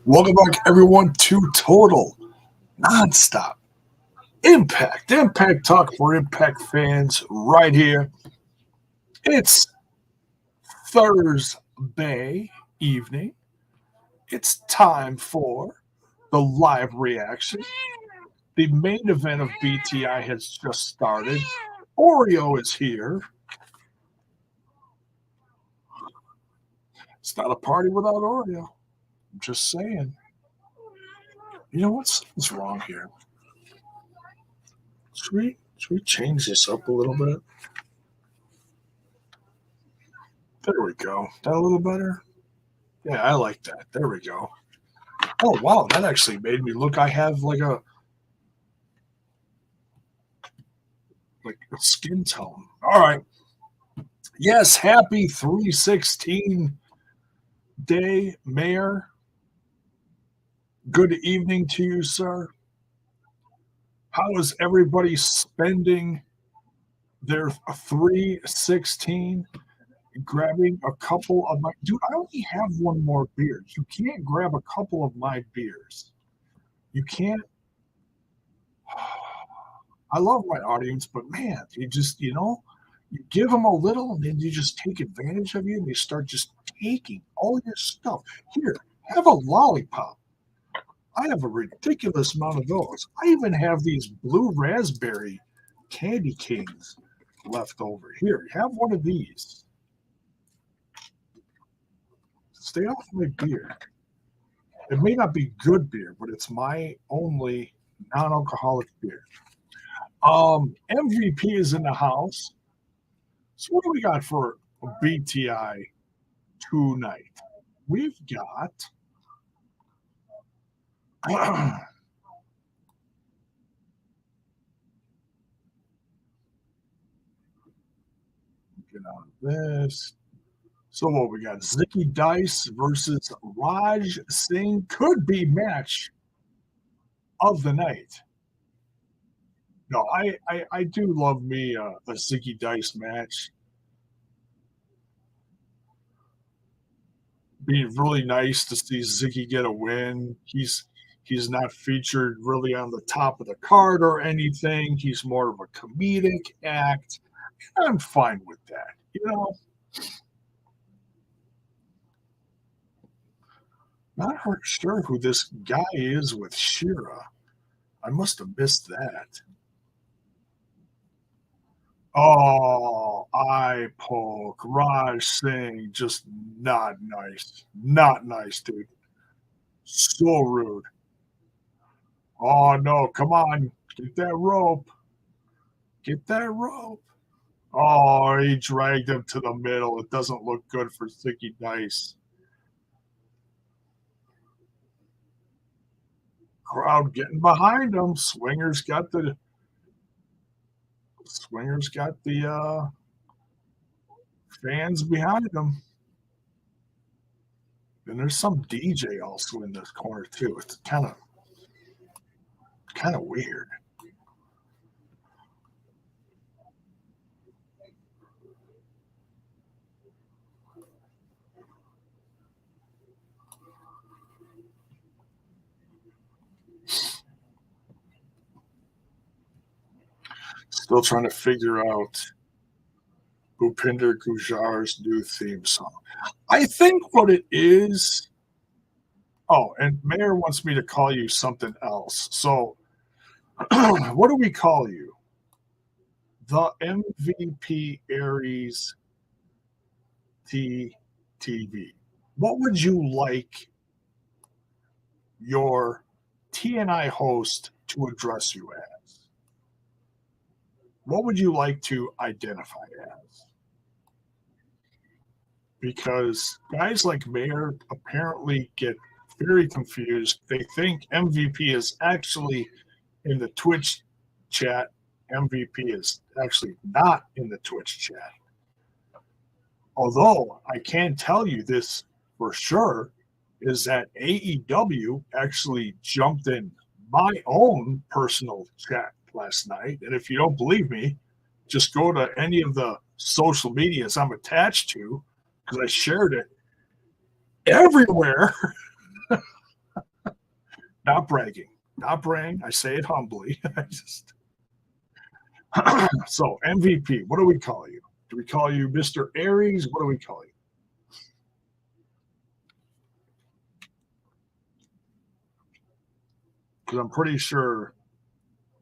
Welcome back, everyone, to Total Nonstop Impact Talk for Impact fans right here. It's Thursday evening. It's time for the live reaction. The main event of BTI has just started. Oreo is here. It's not a party without Oreo. I'm just saying. You know what's wrong here? Should we change this up a little bit? There we go. That a little better? Yeah, I like that. There we go. Oh wow, that actually made me look. I have like a skin tone. All right. Yes, happy 316 day, Mayor. Good evening to you, sir. How is everybody spending their 316? Grabbing a couple of my dude, I only have one more beer. You can't grab a couple of my beers. You can't. I love my audience, but man, you give them a little and then you just take advantage of you and they start just taking all your stuff. Here, have a lollipop. I have a ridiculous amount of those. I even have these blue raspberry candy canes left over. Here, have one of these. Stay off my beer. It may not be good beer, but it's my only non-alcoholic beer. MVP is in the house. So what do we got for BTI tonight? We've got get out of this. So what we got? Zicky Dice versus Raj Singh could be match of the night. No, I do love me a Zicky Dice match. Be really nice to see Zicky get a win. He's not featured really on the top of the card or anything. He's more of a comedic act. I'm fine with that. Not sure who this guy is with Shira. I must have missed that. Oh, eye poke. Raj Singh, just not nice. Not nice, dude. So rude. Oh, no. Come on. Get that rope. Get that rope. Oh, he dragged him to the middle. It doesn't look good for Zicky Dice. Crowd getting behind him. Swingers got the fans behind him. And there's some DJ also in this corner too. It's kind of weird. Still trying to figure out Bhupinder Gujar's new theme song. I think what it is. Oh, and Mayor wants me to call you something else. So, what do we call you? The MVP Aries TTV. What would you like your TNI host to address you as? What would you like to identify as? Because guys like Mayor apparently get very confused. They think MVP is actually in the Twitch chat. MVP is actually not in the Twitch chat. Although I can tell you this for sure is that AEW actually jumped in my own personal chat last night. And if you don't believe me, just go to any of the social medias I'm attached to because I shared it everywhere. Not bragging. Not bragging. I say it humbly. I just so MVP. What do we call you? Do we call you Mr. Aries? What do we call you? Because I'm pretty sure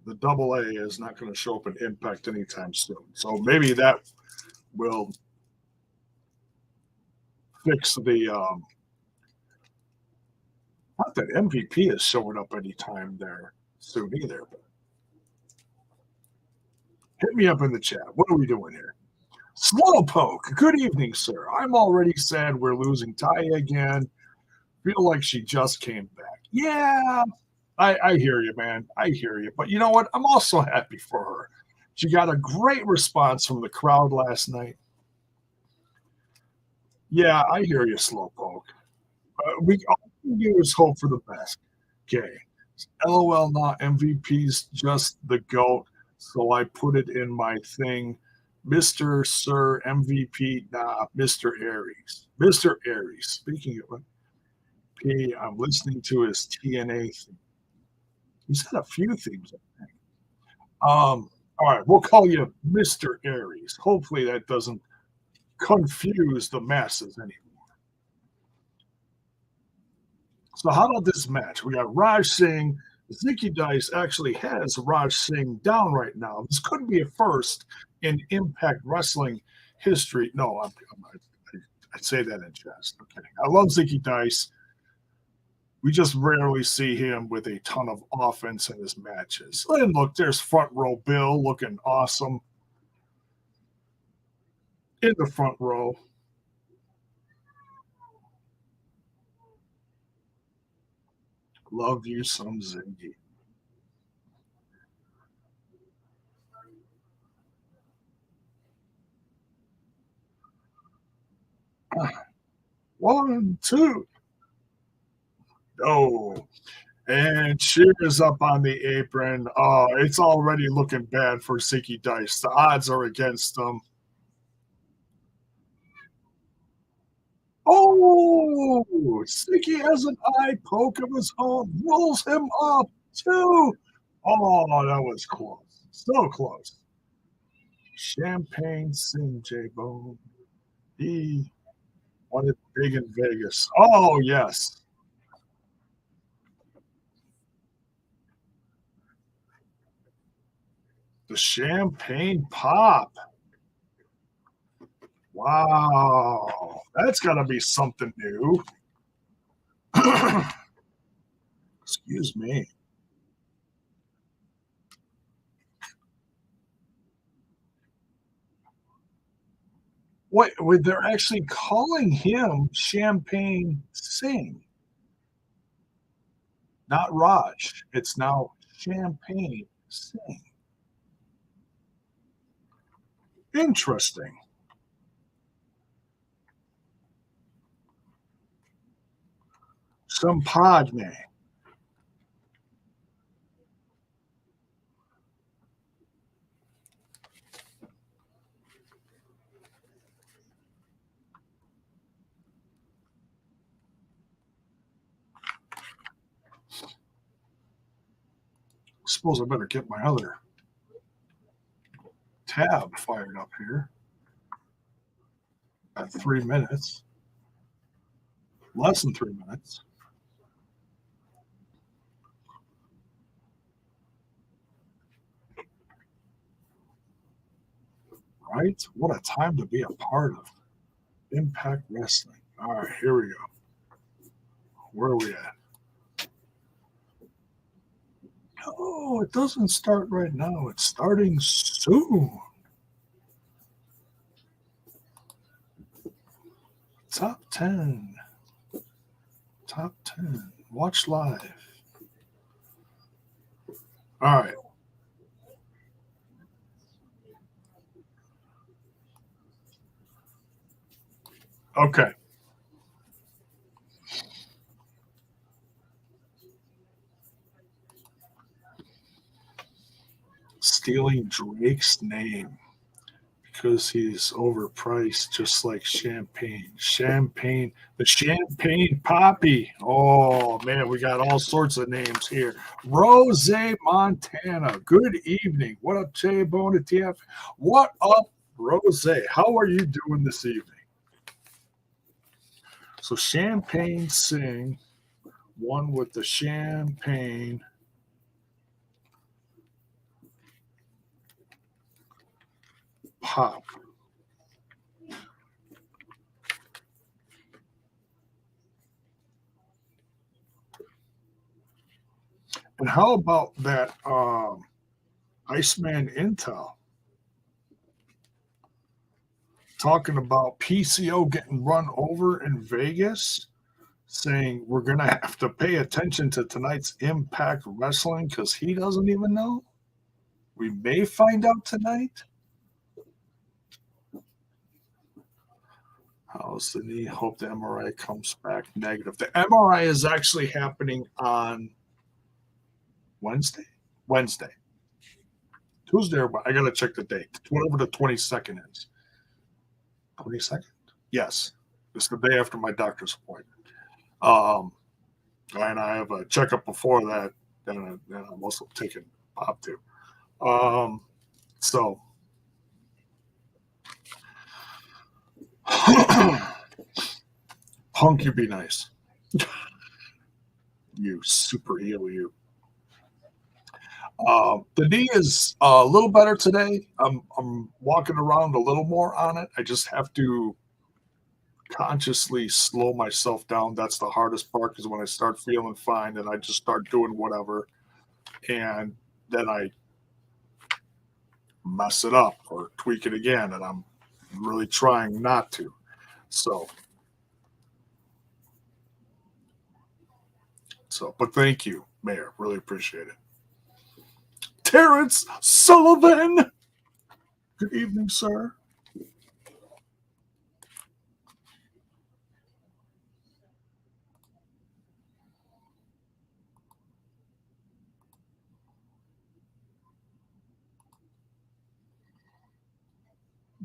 the double A is not going to show up in Impact anytime soon. So maybe that will fix the. Not that MVP is showing up anytime there soon either. But hit me up in the chat. What are we doing here? Slowpoke. Good evening, sir. I'm already sad we're losing Ty again. Feel like she just came back. Yeah, I hear you, man. I hear you. But you know what? I'm also happy for her. She got a great response from the crowd last night. Yeah, I hear you, Slowpoke. We all we can do is hope for the best. Okay. LOL, not MVP's just the GOAT. So I put it in my thing. Mr. Sir MVP, nah, Mr. Aries. Mr. Aries. Speaking of P, I'm listening to his TNA theme. He's had a few themes, I think. All right, we'll call you Mr. Aries. Hopefully that doesn't confuse the masses anymore. So how about this match? We got Raj Singh. Zicky Dice actually has Raj Singh down right now. This could be a first in Impact Wrestling history. No, I say that in jest. I'm kidding. I love Zicky Dice. We just rarely see him with a ton of offense in his matches. And look, there's front row Bill looking awesome in the front row. Love you some Ziggy. One, two. Oh, and Shear's up on the apron. Oh, it's already looking bad for Zicky Dice. The odds are against him. Oh, Zicky has an eye poke of his own, rolls him up too. Oh, that was close. So close. Champagne Sing J Bone. He won it big in Vegas. Oh, yes. The champagne pop. Wow. That's got to be something new. Excuse me. What? They're actually calling him Champagne Sing, not Raj. It's now Champagne Sing. Interesting. Sampagne. Suppose I better get my other tab fired up here at 3 minutes. Less than 3 minutes. Right? What a time to be a part of Impact Wrestling. All right, here we go. Where are we at? Oh, it doesn't start right now. It's starting soon. Top 10. Top 10. Watch live. All right. Okay. Stealing Drake's name because he's overpriced, just like champagne. Champagne, the champagne poppy. Oh man, we got all sorts of names here. Rose Montana. Good evening. What up, Jay Bone at TF? What up, Rose? How are you doing this evening? So champagne sing, one with the champagne pop. And how about that Iceman Intel talking about PCO getting run over in Vegas, saying we're going to have to pay attention to tonight's Impact Wrestling because he doesn't even know? We may find out tonight. How's the knee? Hope the MRI comes back negative. The MRI is actually happening on Wednesday? Wednesday. Tuesday or I got to check the date. Whatever the 22nd is. 22nd? Yes. It's the day after my doctor's appointment. And I have a checkup before that, and I'm also taking pop too. So Punk, you be nice. You super eel, you. The knee is a little better today. I'm walking around a little more on it. I just have to consciously slow myself down. That's the hardest part because when I start feeling fine, then I just start doing whatever, and then I mess it up or tweak it again, and I'm really trying not to. So, but thank you, Mayor. Really appreciate it. Terrence Sullivan. Good evening, sir.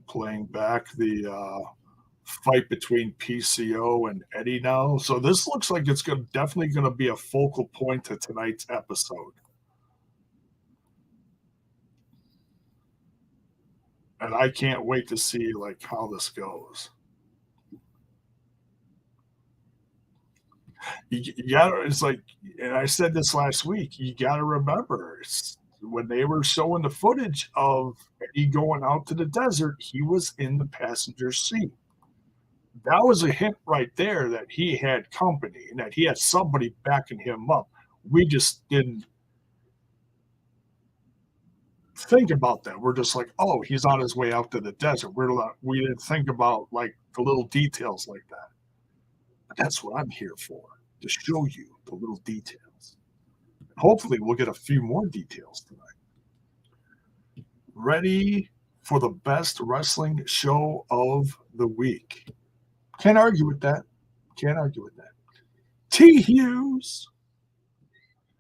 Playing back the fight between PCO and Eddie now. So this looks like it's definitely going to be a focal point to tonight's episode. And I can't wait to see like how this goes. You got it's like, and I said this last week. You got to remember, when they were showing the footage of Eddie going out to the desert, he was in the passenger seat. That was a hint right there that he had company and that he had somebody backing him up. We just didn't think about that. We're just like, oh, he's on his way out to the desert. We didn't think about like the little details like that. But that's what I'm here for, to show you the little details. Hopefully, we'll get a few more details tonight. Ready for the best wrestling show of the week. Can't argue with that. Can't argue with that. T. Hughes.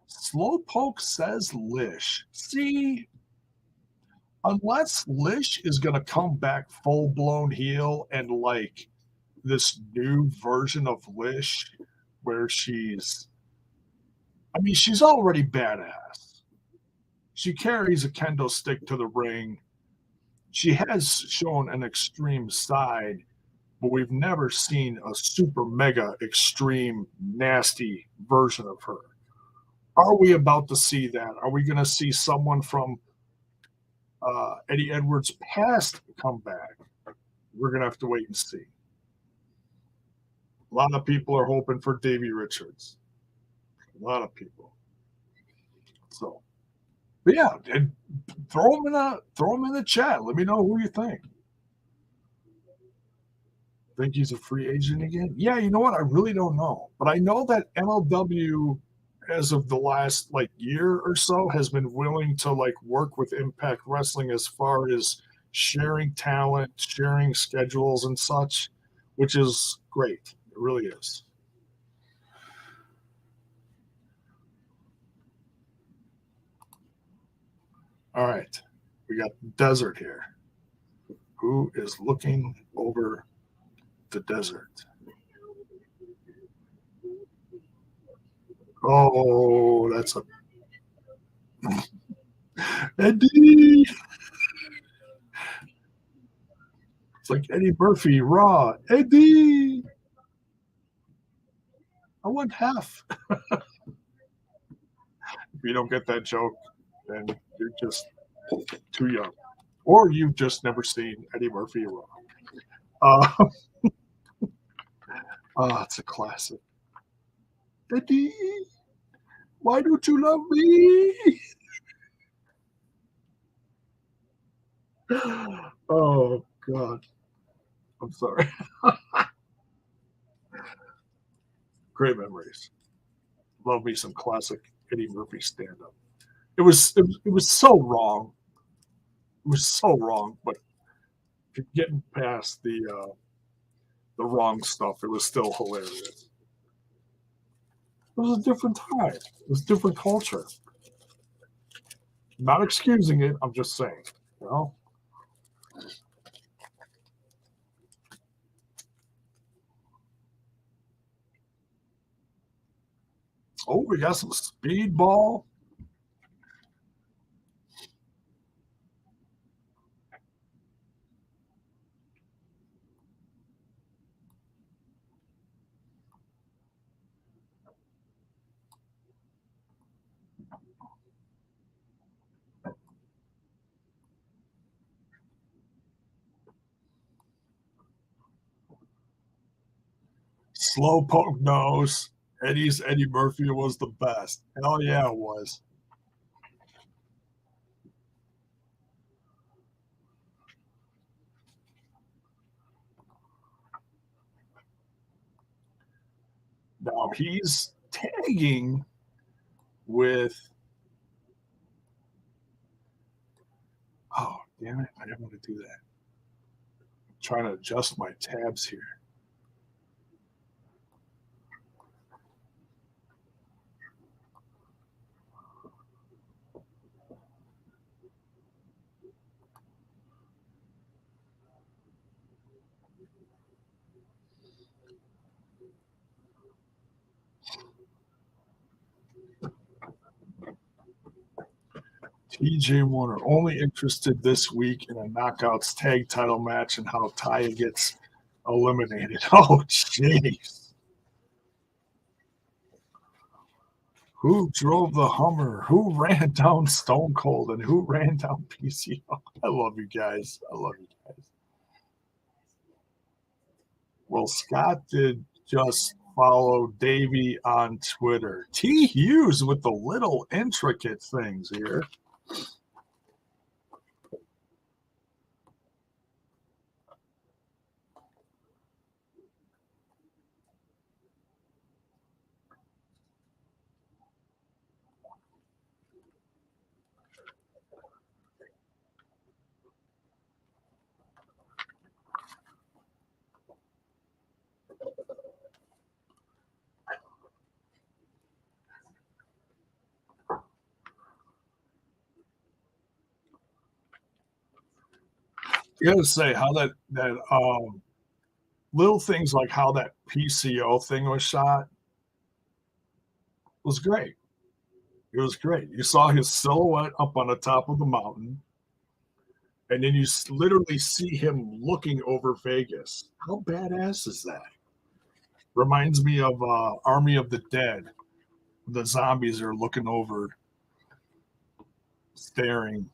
Slowpoke says Lish. See, unless Lish is going to come back full blown heel and like this new version of Lish where she's already badass. She carries a kendo stick to the ring. She has shown an extreme side, but we've never seen a super mega extreme nasty version of her. Are we about to see that? Are we going to see someone from Eddie Edwards' past come back? We're going to have to wait and see. A lot of people are hoping for Davey Richards. A lot of people. So, but yeah, throw them in the chat. Let me know who you think. Think he's a free agent again? Yeah, you know what? I really don't know, but I know that MLW, as of the last like year or so, has been willing to like work with Impact Wrestling as far as sharing talent, sharing schedules, and such, which is great. It really is. All right. We got Desert here. who is looking over the desert. Oh, that's a Eddie. It's like Eddie Murphy, raw. Eddie, I want half. If you don't get that joke, then you're just too young, or you've just never seen Eddie Murphy raw. Uh, it's a classic. Eddie, why don't you love me? Oh God, I'm sorry. Great memories. Love me some classic Eddie Murphy stand up. It was so wrong. It was so wrong, but getting past the wrong stuff, it was still hilarious. It was a different time. It was a different culture. Not excusing it. I'm just saying. You know. Oh, we got some speedball. Slow poke nose. Eddie's Eddie Murphy was the best. Hell yeah, it was. Now he's tagging with. Oh damn it! I didn't want to do that. I'm trying to adjust my tabs here. TJ Warner only interested this week in a knockouts tag title match and how Taya gets eliminated. Oh jeez. Who drove the Hummer? Who ran down Stone Cold? And who ran down PCO? I love you guys. I love you guys. Well, Scott did just follow Davey on Twitter. T. Hughes with the little intricate things here. You gotta say how that little things like how that PCO thing was shot was great. It was great. You saw his silhouette up on the top of the mountain, and then you literally see him looking over Vegas. How badass is that? Reminds me of Army of the Dead. The zombies are looking over, staring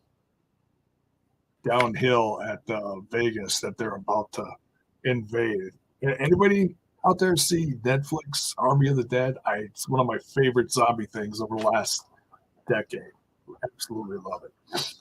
downhill at Vegas that they're about to invade. Anybody out there see Netflix Army of the Dead? It's one of my favorite zombie things over the last decade. Absolutely love it.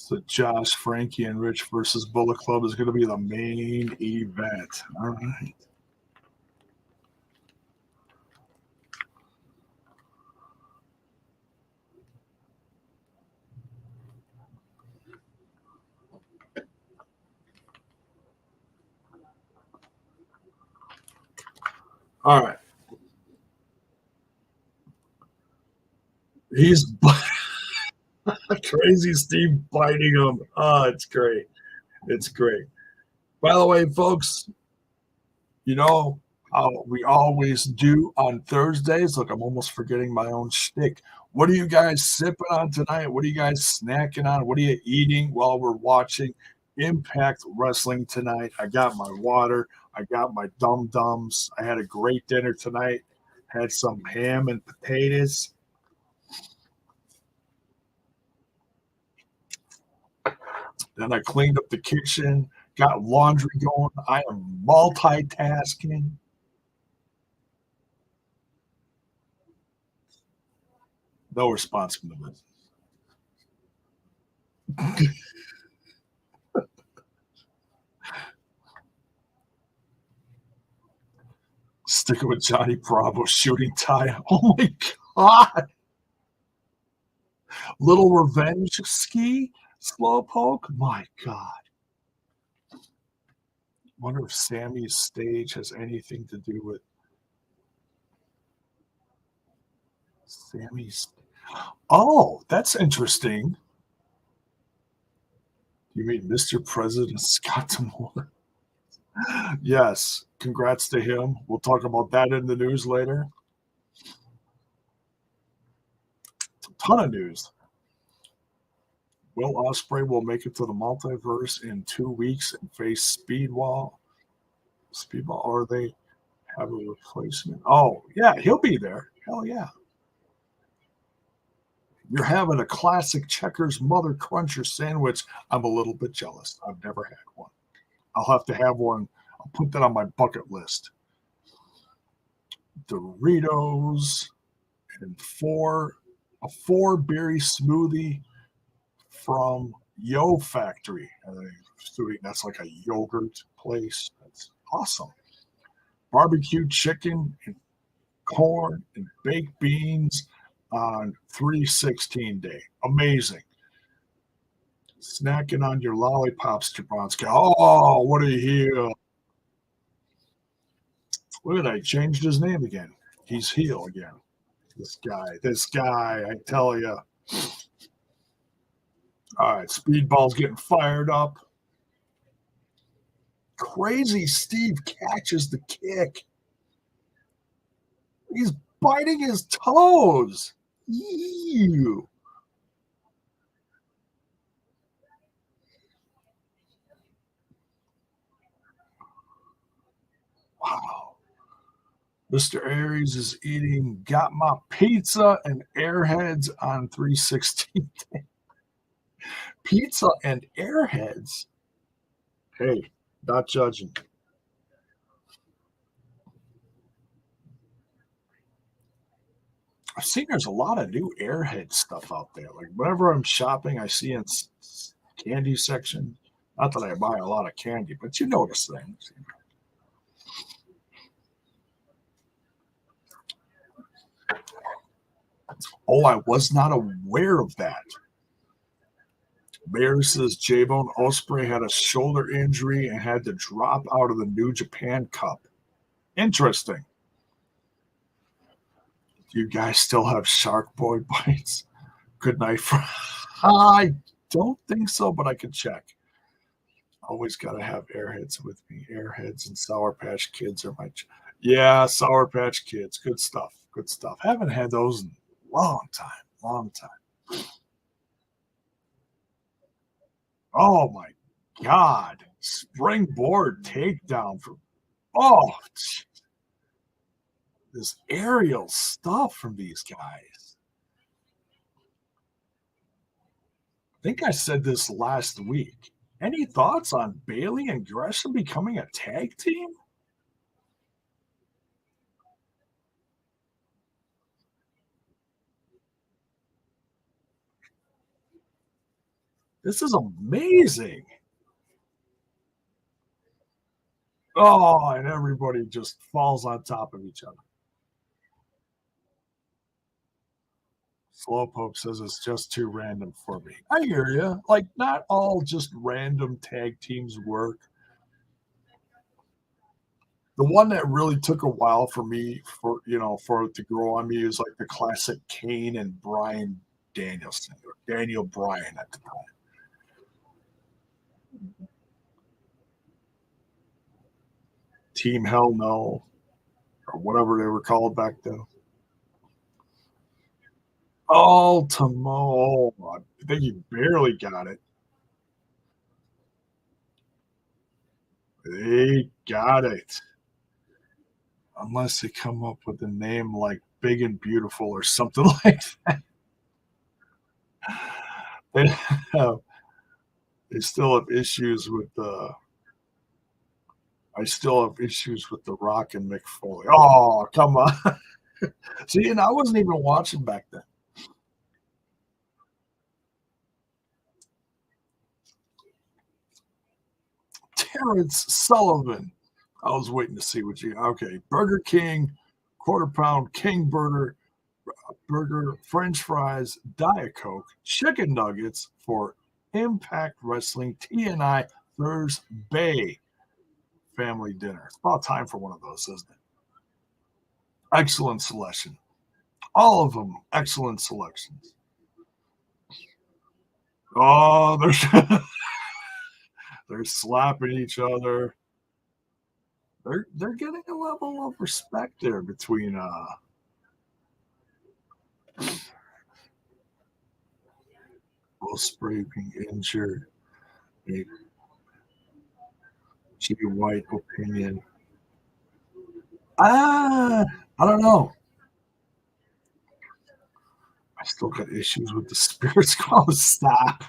So Josh, Frankie, and Rich versus Bullet Club is going to be the main event. All right. All right. He's crazy Steve biting him. Oh, it's great. It's great. By the way, folks, you know how we always do on Thursdays. Look, I'm almost forgetting my own shtick. What are you guys sipping on tonight? What are you guys snacking on? What are you eating while we're watching Impact Wrestling tonight? I got my water. I got my dum dums. I had a great dinner tonight. Had some ham and potatoes. Then I cleaned up the kitchen, got laundry going. I am multitasking. No response from the business. Sticking with Johnny Bravo shooting tie. Oh my god. Little revenge ski slowpoke. My god. Wonder if Sammy's stage has anything to do with Sammy's. Oh, that's interesting. You mean Mr. President Scott Demore? Yes. Congrats to him. We'll talk about that in the news later. Ton of news. Will Ospreay will make it to the multiverse in 2 weeks and face Speedball. Speedball, or they have a replacement. Oh, yeah, he'll be there. Hell yeah. You're having a classic Checkers Mother Cruncher sandwich. I'm a little bit jealous. I've never had one. I'll have to have one. I'll put that on my bucket list. Doritos and a four berry smoothie from Yo Factory. That's like a yogurt place. That's awesome. Barbecue chicken and corn and baked beans on 316 day. Amazing. Snacking on your lollipops, Jablonski. Oh, what are you here? Look at that. He changed his name again. He's heel again. This guy, I tell you. All right, Speedball's getting fired up. Crazy Steve catches the kick. He's biting his toes. Ew. Wow. Mr. Aries is eating got my pizza and airheads on 316. Pizza and airheads. Hey, not judging. I've seen there's a lot of new airhead stuff out there. Like whenever I'm shopping, I see in candy section. Not that I buy a lot of candy, but you notice things. Oh, I was not aware of that. Bear says J-Bone Osprey had a shoulder injury and had to drop out of the New Japan Cup. Interesting. Do you guys still have Shark Boy bites? Good night. I don't think so, but I can check. Always got to have Airheads with me. Airheads and Sour Patch Kids are yeah, Sour Patch Kids. Good stuff. Good stuff. Haven't had those in a long time. Long time. Oh my God. Springboard takedown for oh this aerial stuff from these guys. I think I said this last week. Any thoughts on Bailey and Gresham becoming a tag team? This is amazing. Oh, and everybody just falls on top of each other. Slowpoke says it's just too random for me. I hear you. Like, not all just random tag teams work. The one that really took a while for me for it to grow on me is like the classic Kane and Brian Danielson or Daniel Bryan at the time. Team Hell No or whatever they were called back then. Ultimo. I think he barely got it. They got it. Unless they come up with a name like Big and Beautiful or something like that. They have they still have issues with the I still have issues with The Rock and Mick Foley. Oh, come on. See, and I wasn't even watching back then. Terrence Sullivan. I was waiting to see what you okay. Burger King, quarter pound King burger, French fries, Diet Coke, chicken nuggets for Impact Wrestling TNI Thursday family dinner. It's about time for one of those, isn't it? Excellent selection. All of them excellent selections. Oh, they're slapping each other. They're getting a level of respect there between Ospreay being injured, a G White opinion. Ah, I don't know. I still got issues with the Spirit Squad. Stop.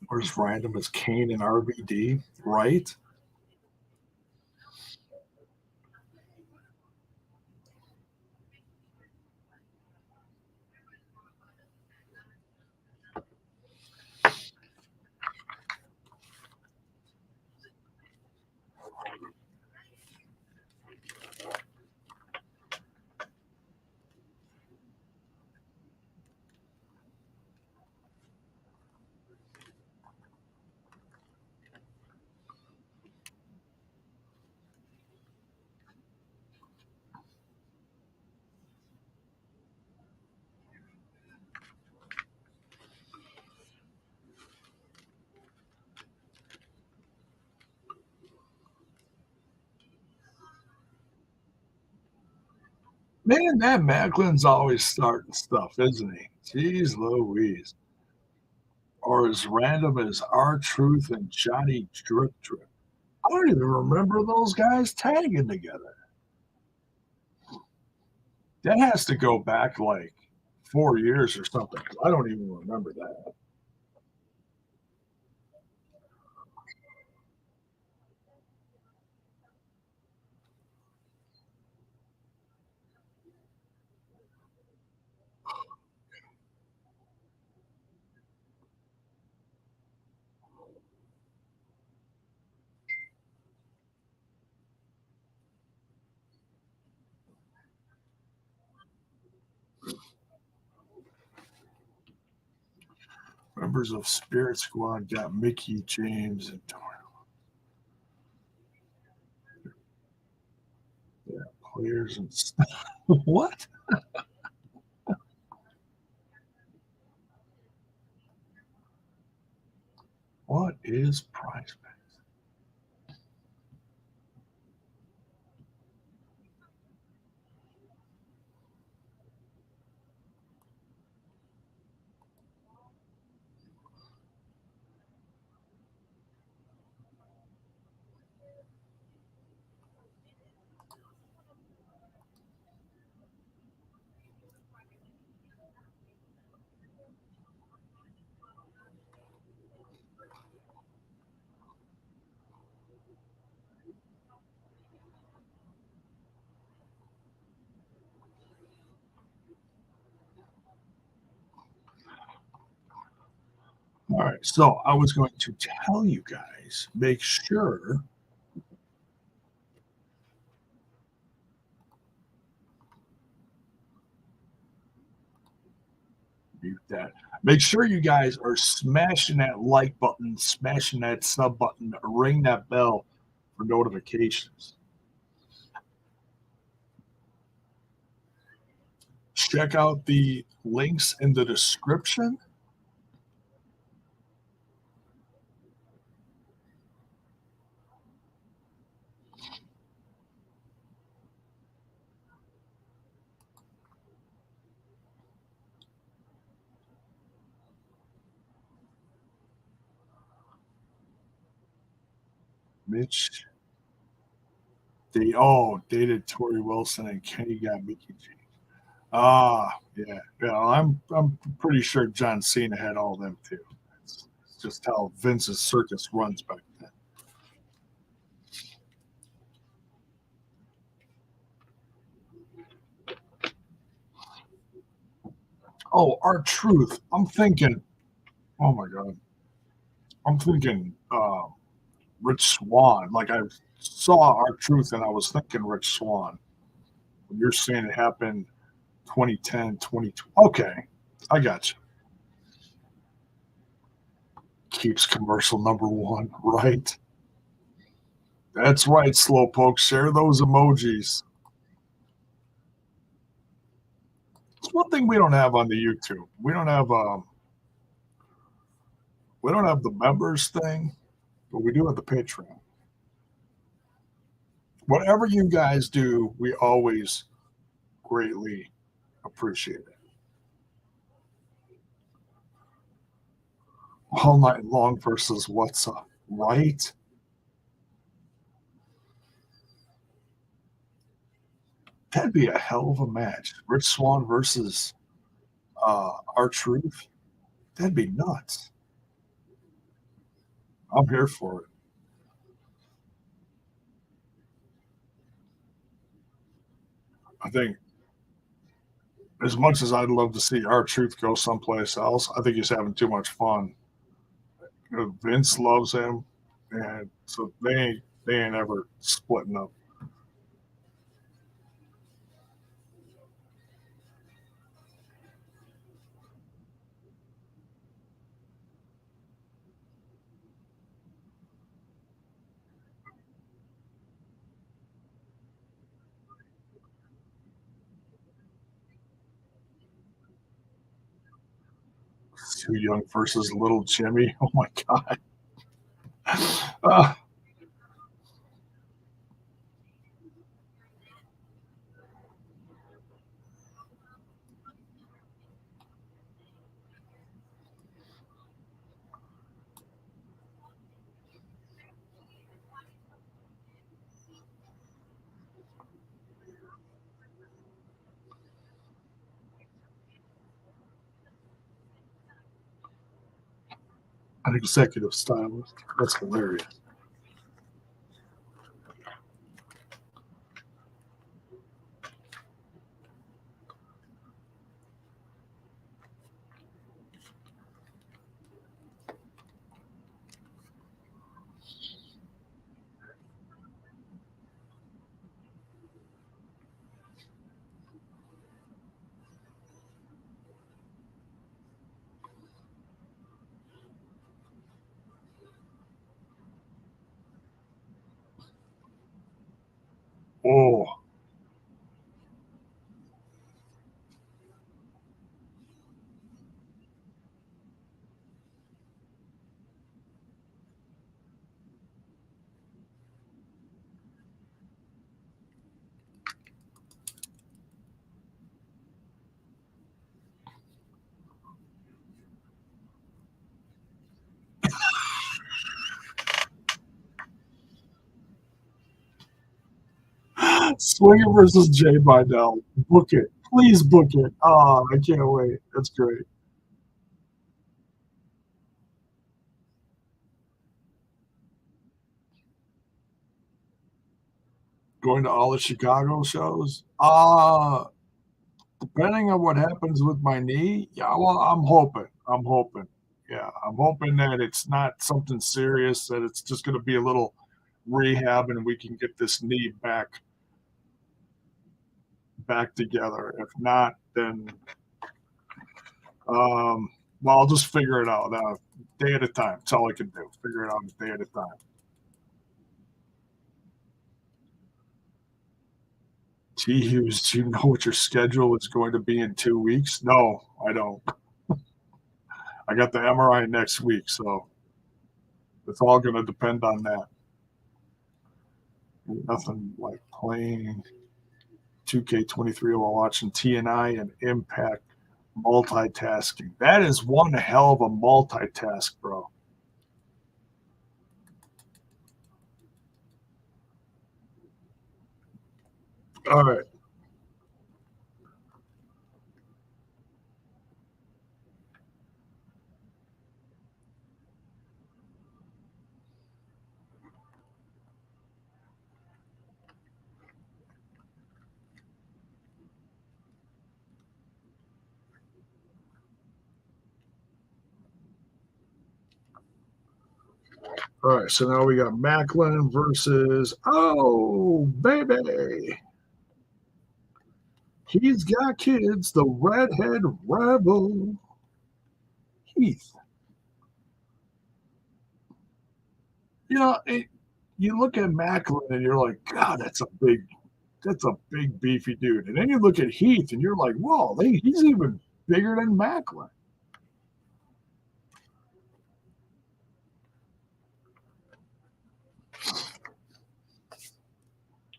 Or as random as Kane and RVD, right? Man, that Macklin's always starting stuff, isn't he? Jeez Louise. Or as random as R Truth and Johnny Drip Drip. I don't even remember those guys tagging together. That has to go back like 4 years or something. I don't even remember that. Members of Spirit Squad got Mickey James and yeah, players and stuff. What? What is prize pack? All right. So I was going to tell you guys, make sure mute that. Make sure you guys are smashing that like button, smashing that sub button, ring that bell for notifications. Check out the links in the description. Mitch, dated Tori Wilson and Kenny got Mickey G. Ah, yeah, yeah. I'm pretty sure John Cena had all them too. It's just how Vince's circus runs back then. Oh, our truth. I'm thinking. Oh my god. I'm thinking. Rich Swan. Like I saw our truth and I was thinking Rich Swan. You're saying it happened 2010, 2020. Okay, I got you. Keeps commercial number one, right? That's right, Slowpoke. Share those emojis. It's one thing we don't have on the YouTube. We don't have the members thing, but we do have the Patreon. Whatever you guys do, we always greatly appreciate it. All night long versus what's up, right? That'd be a hell of a match. Rich Swan versus our truth. That'd be nuts. I'm here for it. I think as much as I'd love to see our truth go someplace else, I think he's having too much fun. Vince loves him, and so they ain't ever splitting up. 2 Young versus Little Jimmy. Oh my god. Uh, an executive stylist. That's hilarious. Oh, Swinger versus Jay Vidal. Book it. Please book it. Oh, I can't wait. That's great. Going to all the Chicago shows. Depending on what happens with my knee, yeah, well, I'm hoping. I'm hoping. Yeah, I'm hoping that it's not something serious, that it's just gonna be a little rehab and we can get this knee back together. If not, then, um, well, I'll just figure it out, day at a time. That's all I can do, figure it out a day at a time. T Hughes, do you know what your schedule is going to be in 2 weeks? No, I don't. I got the MRI next week, so it's all gonna depend on that. Nothing like playing 2K23 while watching TNI and Impact multitasking. That is one hell of a multitask, bro. All right. All right. So now we got Macklin versus, oh, baby. He's got kids, the redhead rebel. Heath. You know, you look at Macklin and you're like, God, that's a big beefy dude. And then you look at Heath and you're like, whoa, he's even bigger than Macklin.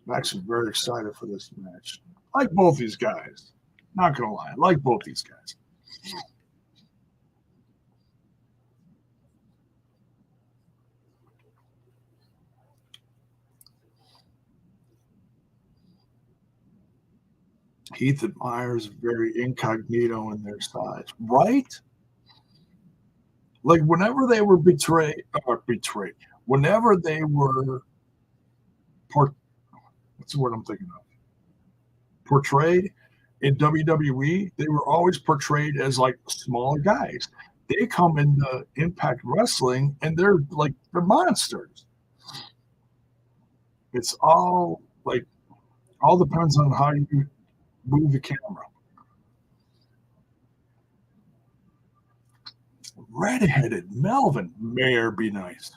I'm actually very excited for this match. Like both these guys. Not gonna lie, I like both these guys. Heath and Myers very incognito in their sides, right? Like whenever they were betrayed, whenever they were por- what's the word I'm thinking of? Portrayed in WWE, they were always portrayed as like smaller guys. They come into Impact Wrestling and they're monsters. It's all depends on how you move the camera. Redheaded Melvin, Mayor be nice.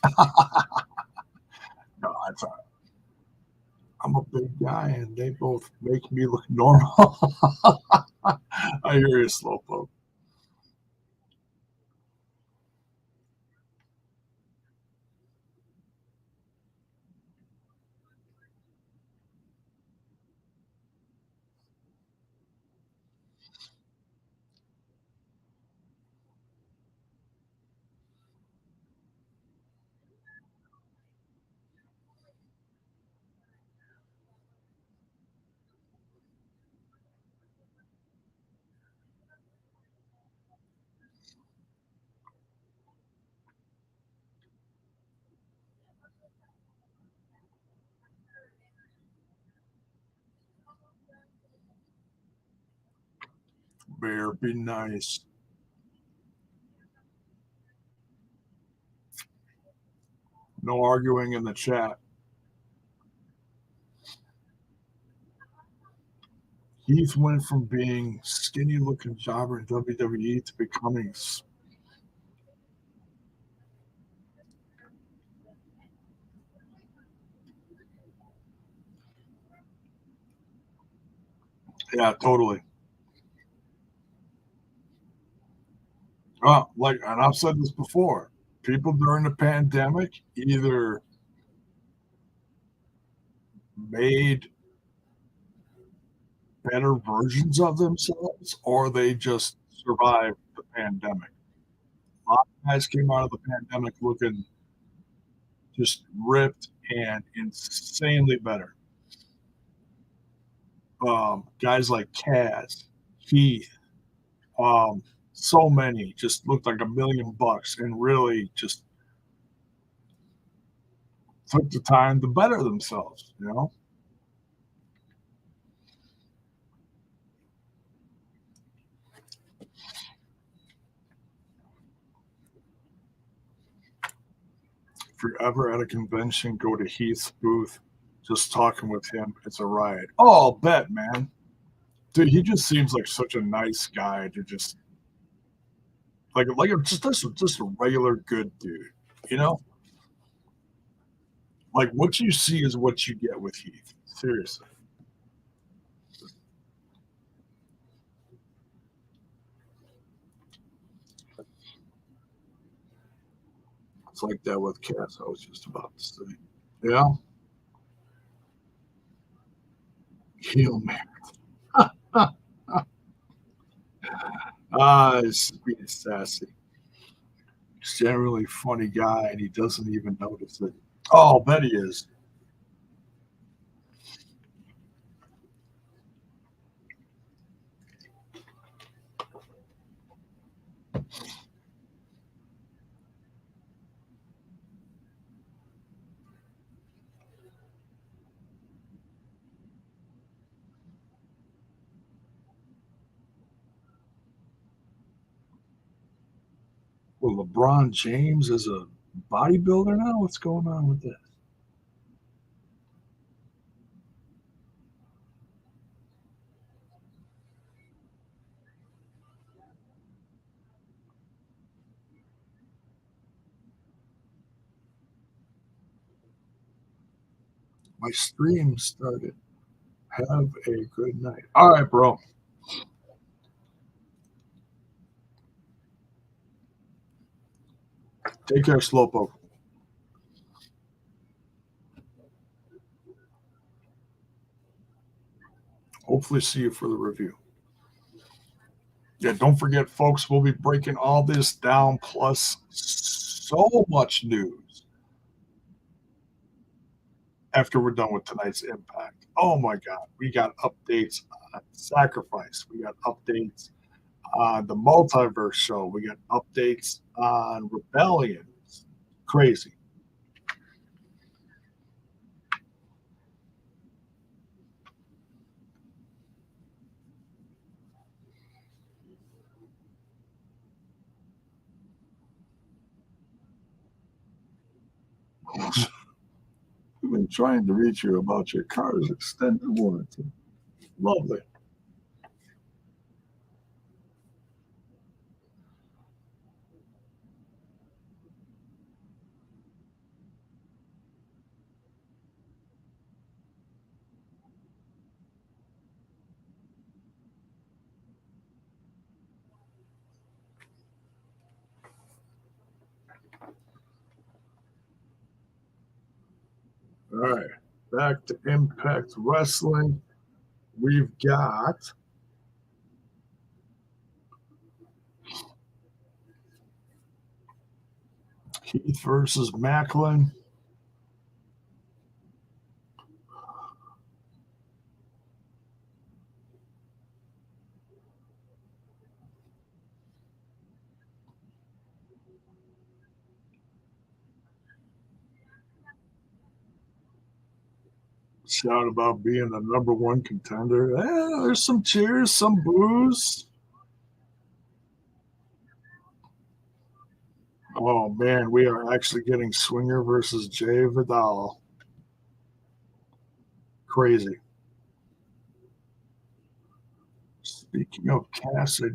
No, that's all right. I'm a big guy and they both make me look normal. I hear you, Slowpoke. Mayor be nice. No arguing in the chat. Heath went from being skinny looking jobber in WWE to becoming, yeah, totally. Like, and I've said this before, people during the pandemic either made better versions of themselves or they just survived the pandemic. A lot of guys came out of the pandemic looking just ripped and insanely better. Guys like Kaz, Heath, um, so many just looked like $1 million and really just took the time to better themselves, you know? If you're ever at a convention, go to Heath's booth. Just talking with him, it's a riot. Oh, I'll bet, man. Dude, he just seems like such a nice guy to just just a regular good dude. You know, like what you see is what you get with Heath. Seriously, it's like that with Cass. I was just about to say, yeah, heel man. He's sassy. He's generally a funny guy, and he doesn't even notice it. Oh, I'll bet he is. Well, LeBron James is a bodybuilder now. What's going on with this? My stream started. Have a good night. All right, bro. Take care, Slowpoke. Hopefully, see you for the review. Yeah, don't forget, folks, we'll be breaking all this down plus so much news after we're done with tonight's Impact. Oh my God, we got updates on Sacrifice. We got updates on the Multiverse show. We got updates on Rebellion. Crazy. We've been trying to reach you about your car's extended warranty. Lovely. All right, back to Impact Wrestling. We've got Keith versus Macklin. Shout about being the number one contender. There's some cheers, some boos. Oh man, we are actually getting Swinger versus Jay Vidal. Crazy. Speaking of Cass, I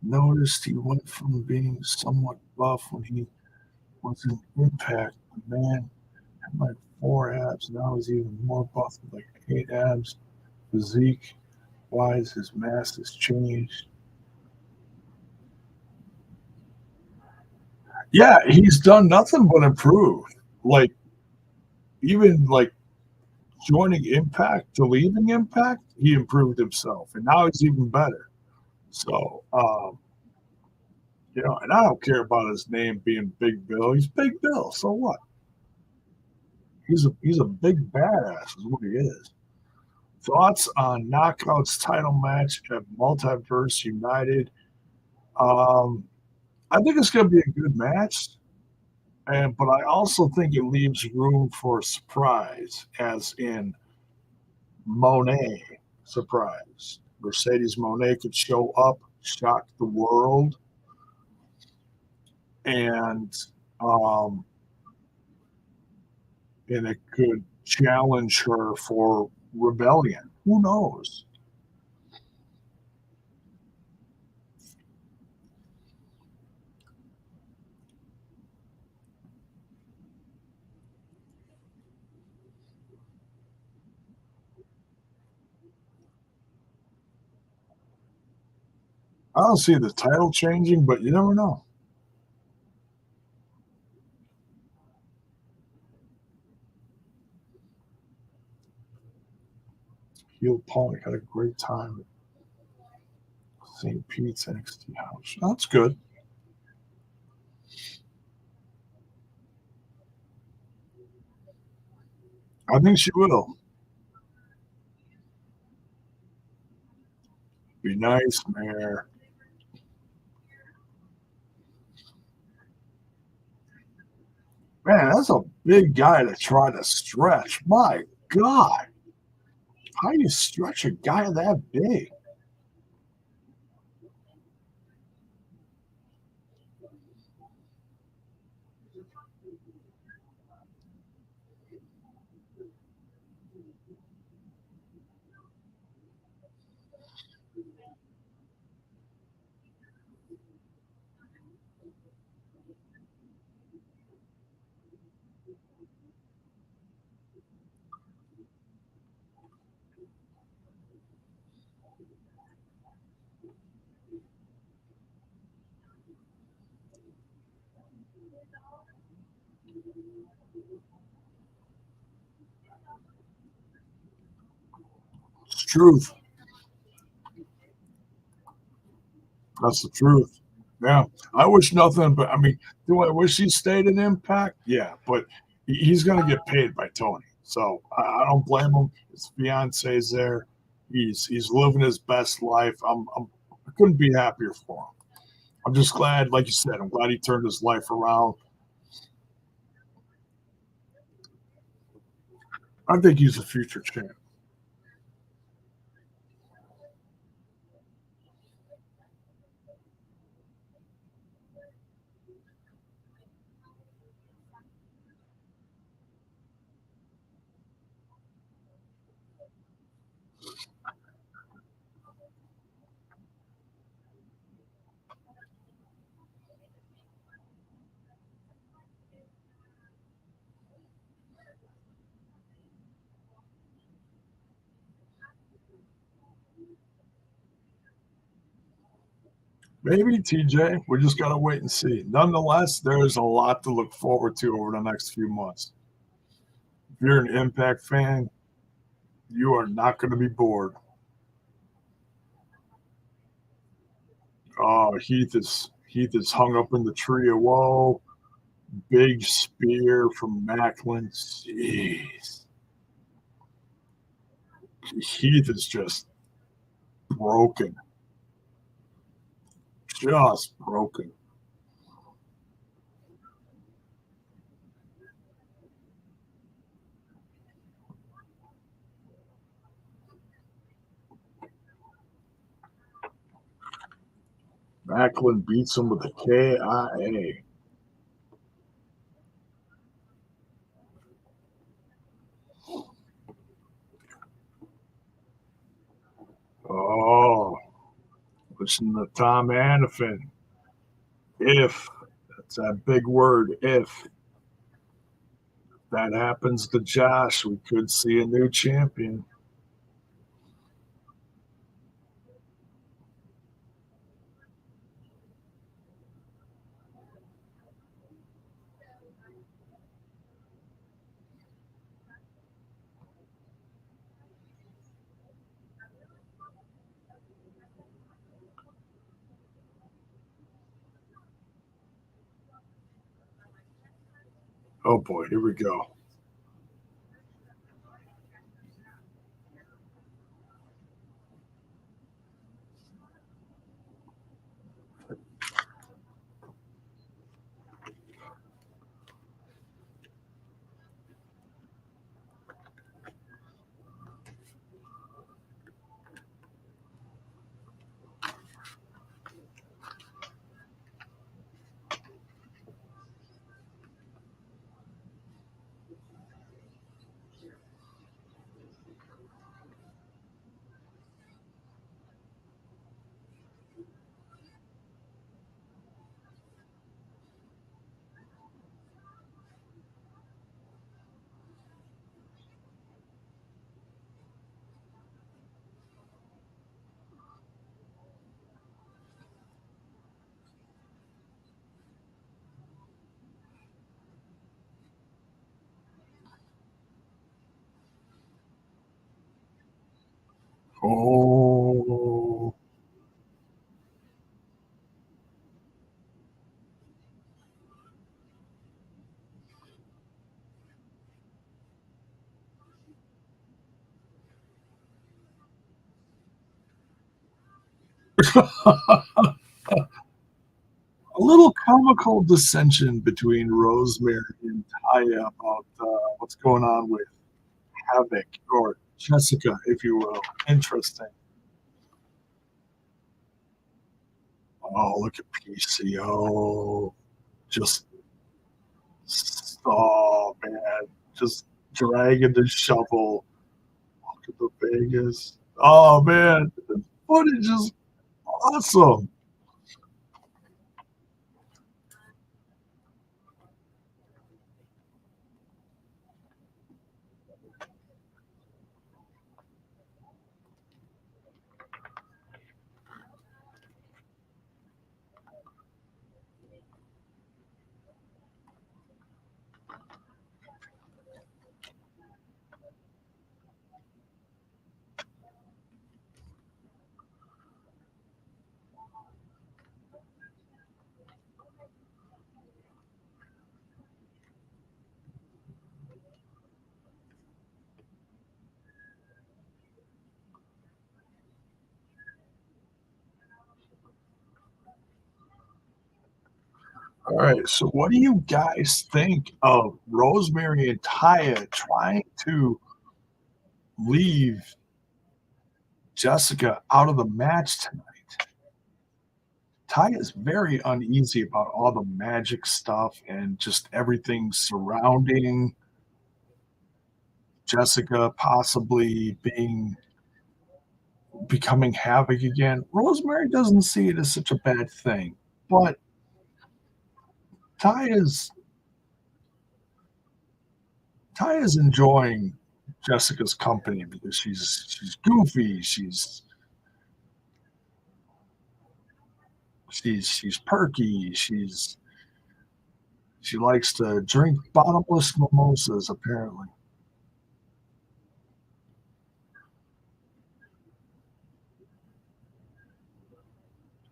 noticed he went from being somewhat buff when he was in Impact. Man, had like 4 abs. Now he's even more buff with like 8 abs. Physique wise, his mass has changed. Yeah, he's done nothing but improve. Like even like joining Impact to leaving Impact, he improved himself, and now he's even better. So, and I don't care about his name being Big Bill. He's Big Bill. So what? He's a big badass, is what he is. Thoughts on Knockouts title match at Multiverse United? Um, I think it's going to be a good match, but I also think it leaves room for surprise, as in Monet surprise. Mercedes Monet could show up, shock the world, and um, and it could challenge her for rebellion. Who knows? I don't see the title changing, but you never know. Heel Punk had a great time at St. Pete's NXT house. That's good. I think she will. Be nice, Mayor. Man, that's a big guy to try to stretch. My God. How do you stretch a guy that big? It's truth. That's the truth. Yeah. I wish nothing but, I mean, do I wish he stayed in Impact? Yeah, but he's going to get paid by Tony. So I don't blame him. His fiance's there. He's living his best life. I couldn't be happier for him. I'm just glad, like you said, I'm glad he turned his life around. I think he's a future champ. Maybe TJ. We just got to wait and see. Nonetheless, there is a lot to look forward to over the next few months. If you're an Impact fan, you are not going to be bored. Oh, Heath is hung up in the tree of woe. Big spear from Macklin. Jeez, Heath is just broken, just broken. Macklin beats him with a KIA. Oh, listen to Tom Hannafin. If that's that big word, if that happens to Josh, we could see a new champion. Oh boy, here we go. Oh, a little comical dissension between Rosemary and Taya about what's going on with Havoc or Jessica, if you will. Interesting. Oh, look at PCO. Just, oh man, just dragging the shovel. Look at the Vegas. Oh man, the footage is awesome. All right, so what do you guys think of Rosemary and Taya trying to leave Jessica out of the match tonight? Ty is very uneasy about all the magic stuff and just everything surrounding Jessica possibly becoming Havoc again. Rosemary doesn't see it as such a bad thing, but Ty is Ty is enjoying Jessica's company because she's goofy, she's perky, she likes to drink bottomless mimosas apparently.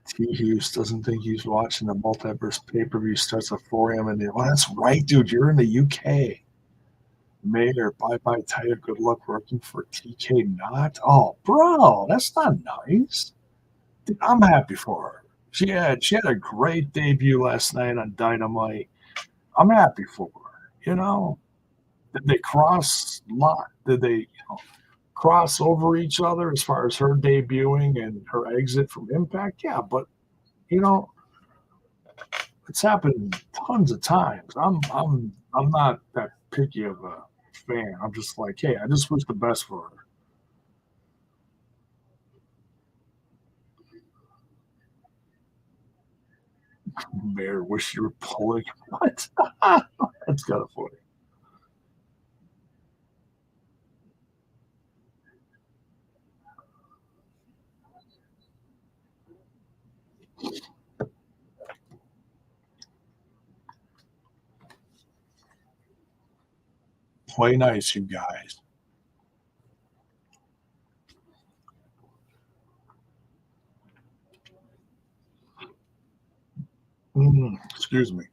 T. Hughes doesn't think he's watching the multiverse pay per view starts at 4 a.m. in the. Well, that's right, dude. You're in the UK. Mayor, bye bye, Taya. Good luck working for TK. Not. Oh, bro, that's not nice. Dude, I'm happy for her. She had a great debut last night on Dynamite. I'm happy for her. Did they cross lot? Did they cross over each other as far as her debuting and her exit from Impact? Yeah, but you know, it's happened tons of times. I'm not that picky of a fan. I'm just like, hey, I just wish the best for her. Mayor, wish you were pulling what? That's kind of funny. Play nice, you guys. Excuse me.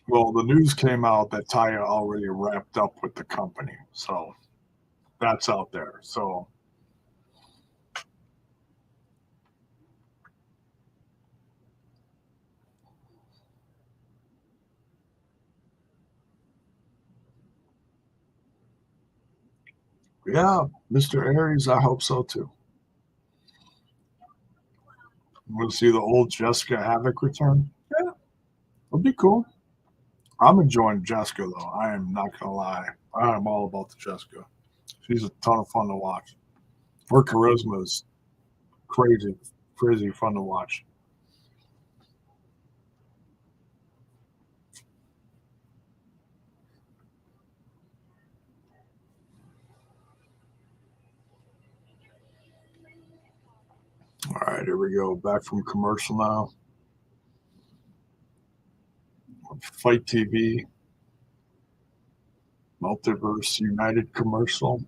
Well, the news came out that Taya already wrapped up with the company, so that's out there. So yeah, Mr. Aries, I hope so too. Want to see the old Jessica Havoc return? Yeah, it'll be cool. I'm enjoying Jessica though. I am not gonna lie. I am all about the Jessica. She's a ton of fun to watch. Her charisma is crazy, crazy fun to watch. right, here we go. Back from commercial now. Fight TV, Multiverse United commercial.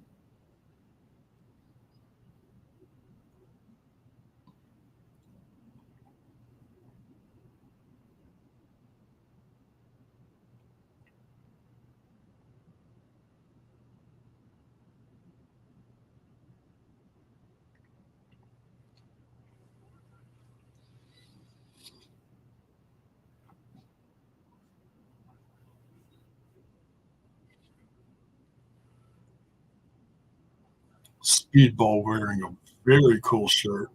Speedball wearing a very cool shirt.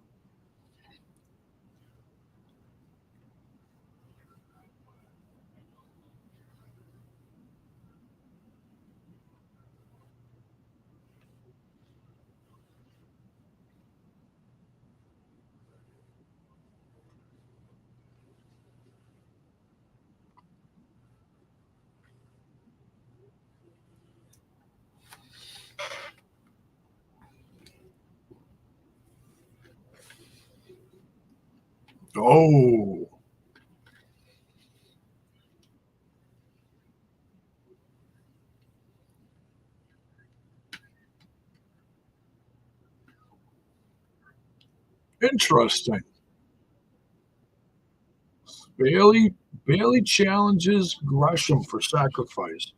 Oh, interesting. Bailey Bailey challenges Gresham for sacrifice.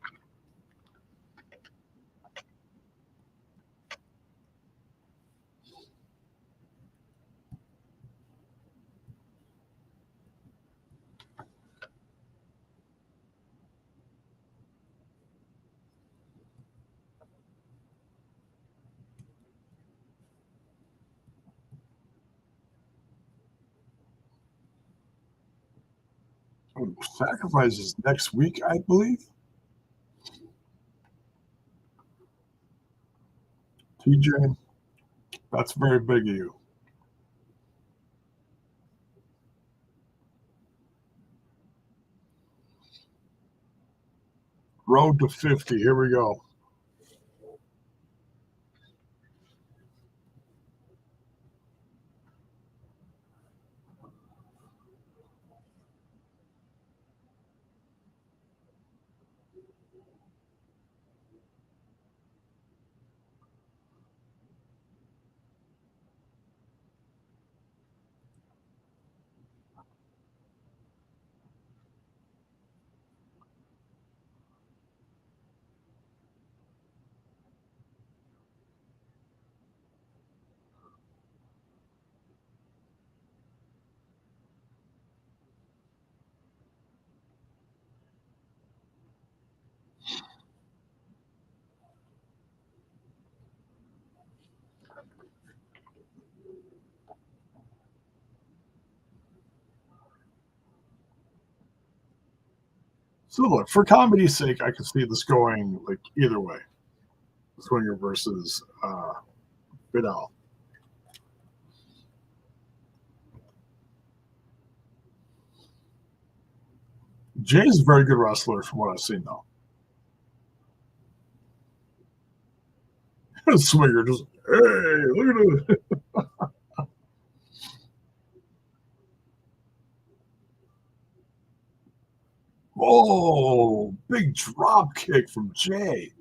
Oh, sacrifice is next week, I believe. TJ, that's very big of you. Road to 50. Here we go. So look, for comedy's sake, I can see this going like either way. Swinger versus Vidal. Jay's a very good wrestler from what I've seen, though. Swinger just, hey, look at it. Oh, big drop kick from Jay.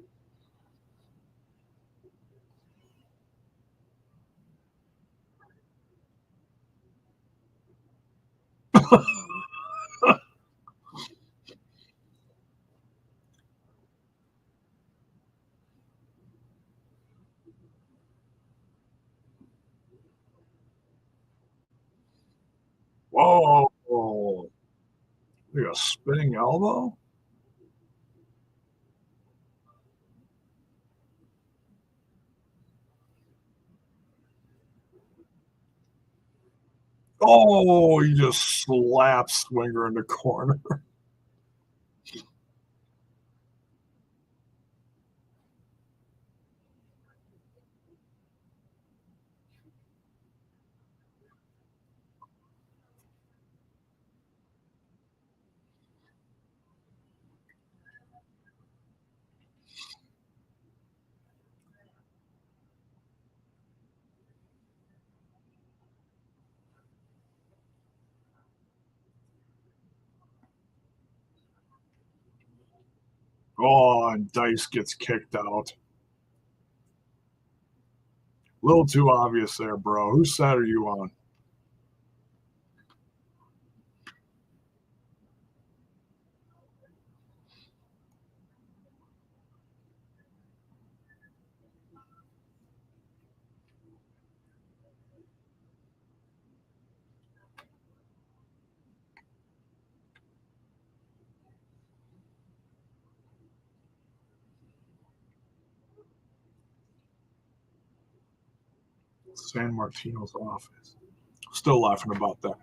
Whoa. Look at a spinning elbow. Oh, he just slaps Swinger in the corner. Oh, and Dice gets kicked out. Little too obvious there, bro. Whose side are you on? San Martino's office. Still laughing about that.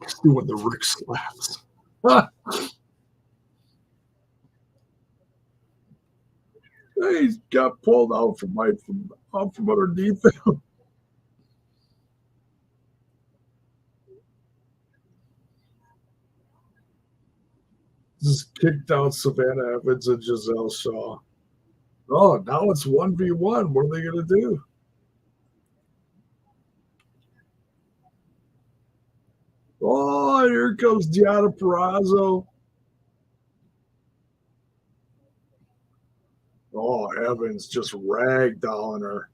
He's doing the Rick slaps. He got pulled out from underneath him. Just kicked out Savannah Evans and Giselle Shaw. Oh, now it's 1v1. What are they going to do? Oh, here comes Deanna Perrazzo. Oh, Evans just ragdolling her.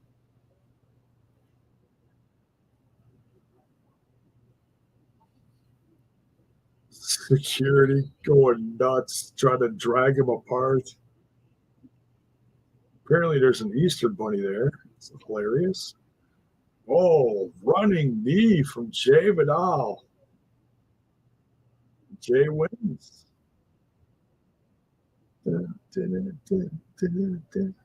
Security going nuts, trying to drag him apart. Apparently, there's an Easter bunny there. It's hilarious. Oh, running knee from Jay Vidal. Jay wins. Dun, dun, dun,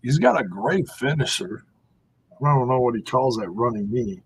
He's got a great finisher. I don't know what he calls that running knee.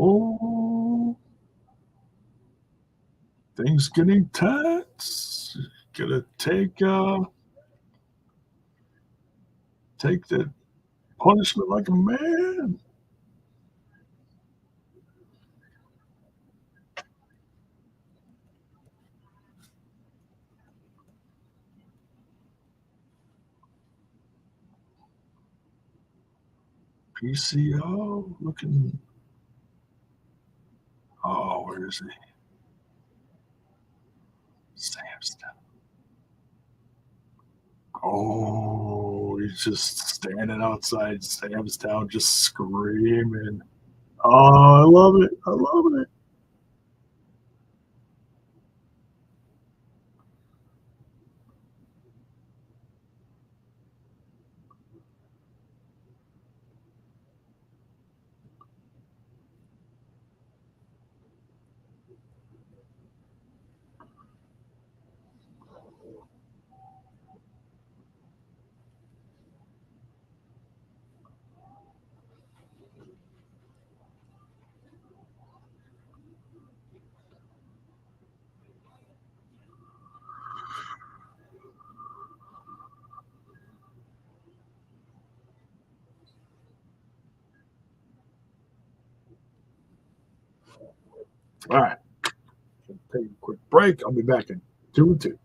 Oh, things getting tense. Gonna take the punishment like a man. PCO looking. Oh, where is he? Samstown. Oh, he's just standing outside Samstown, just screaming. Oh, I love it. I love it. All right. Take a quick break. I'll be back in 2 and 2.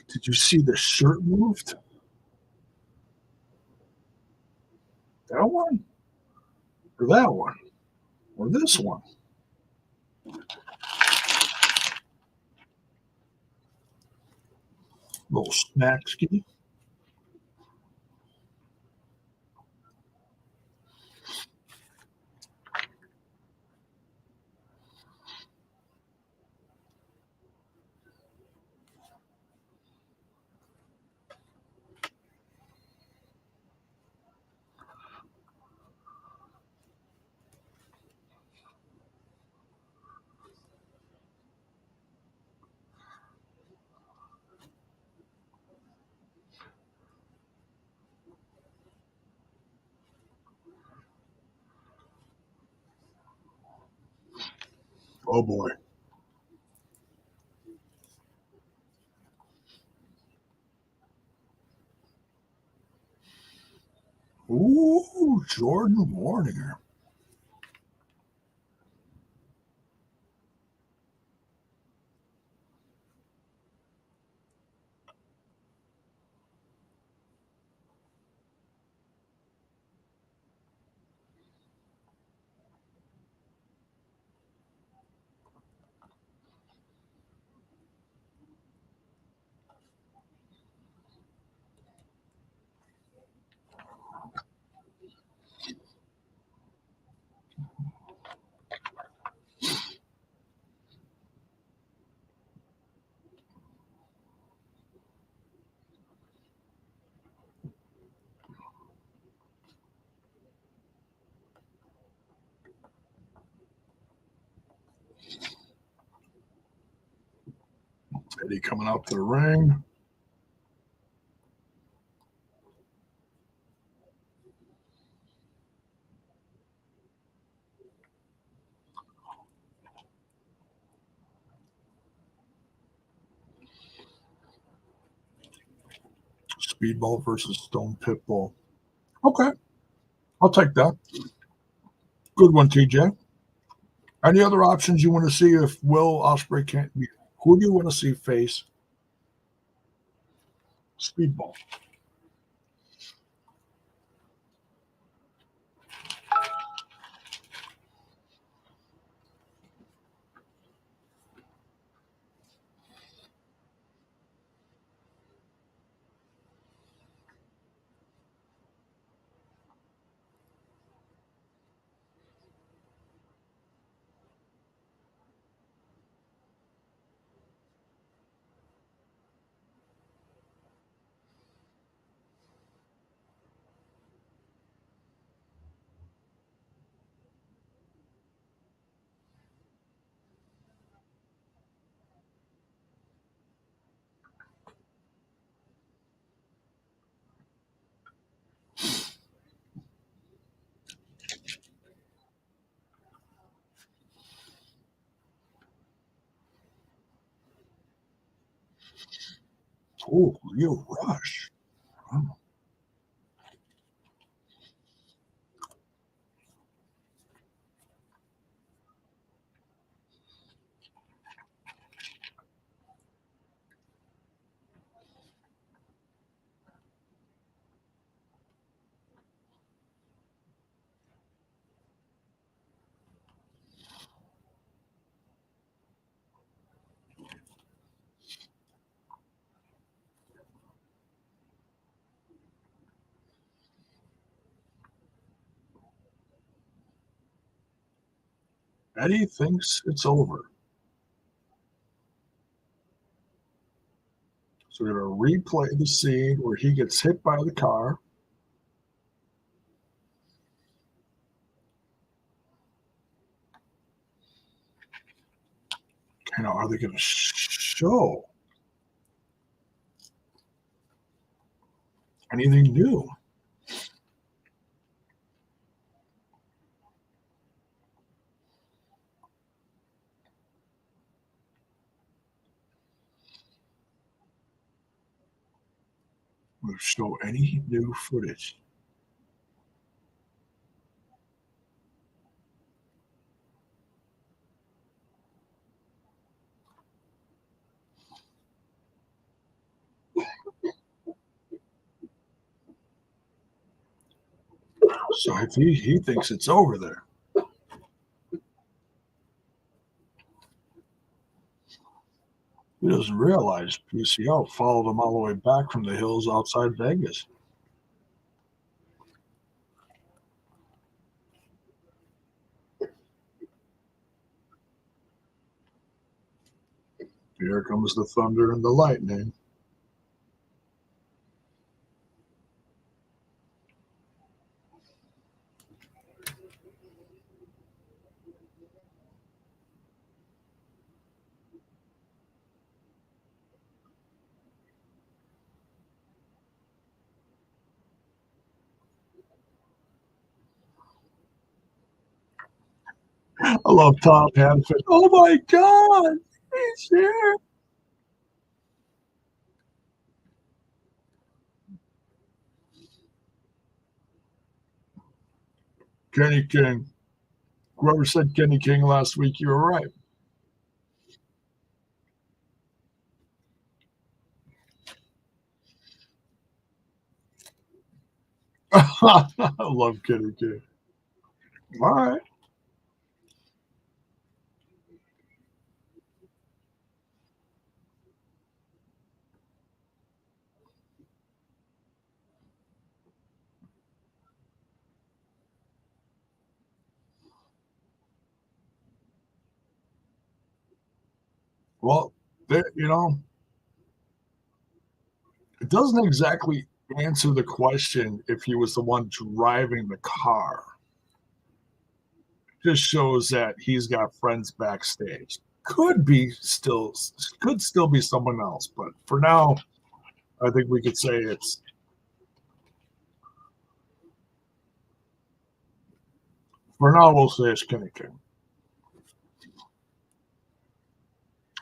Did you see the shirt moved? That one? Or that one? Or this one? Little snack ski? Oh boy. Ooh, Jordan Warner. Eddie coming out to the ring. Speedball versus Stone Pitbull. Okay, I'll take that. Good one, TJ. Any other options you want to see if Will Ospreay can't be? Who do you want to see face Speedball? Oh, Leo Rush. Oh. Eddie thinks it's over. So we're going to replay the scene where he gets hit by the car. You know, are they going to show anything new? Will show any new footage? So if he thinks it's over there. He doesn't realize PCO followed him all the way back from the hills outside Vegas. Here comes the thunder and the lightning. I love Tom Hanford. Oh my God, he's here. Kenny King. Whoever said Kenny King last week, you were right. I love Kenny King. All right. Well, you know, it doesn't exactly answer the question if he was the one driving the car. It just shows that he's got friends backstage. could be still could still be someone else, but for now, I think we could say it's for now we'll say it's Kenny King.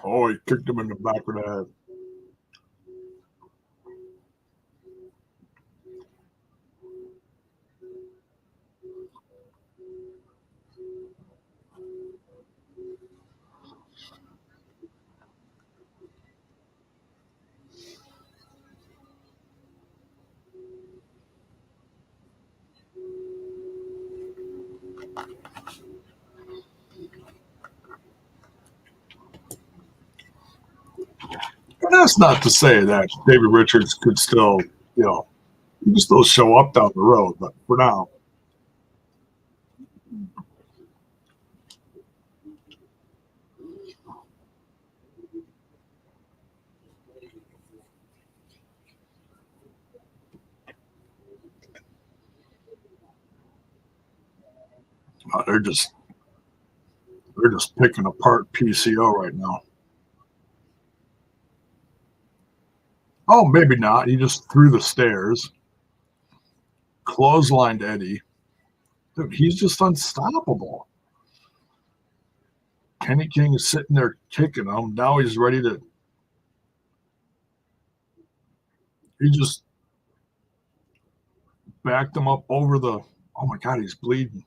Oh, he kicked him in the back of the head. And that's not to say that David Richards could still, you know, he can still show up down the road, but for now, uh, they're just they're just picking apart PCO right now. Oh, maybe not. He just threw the stairs, clotheslined Eddie. Dude, he's just unstoppable. Kenny King is sitting there kicking him. Now he's ready to. He just backed him up over the. Oh my God, he's bleeding.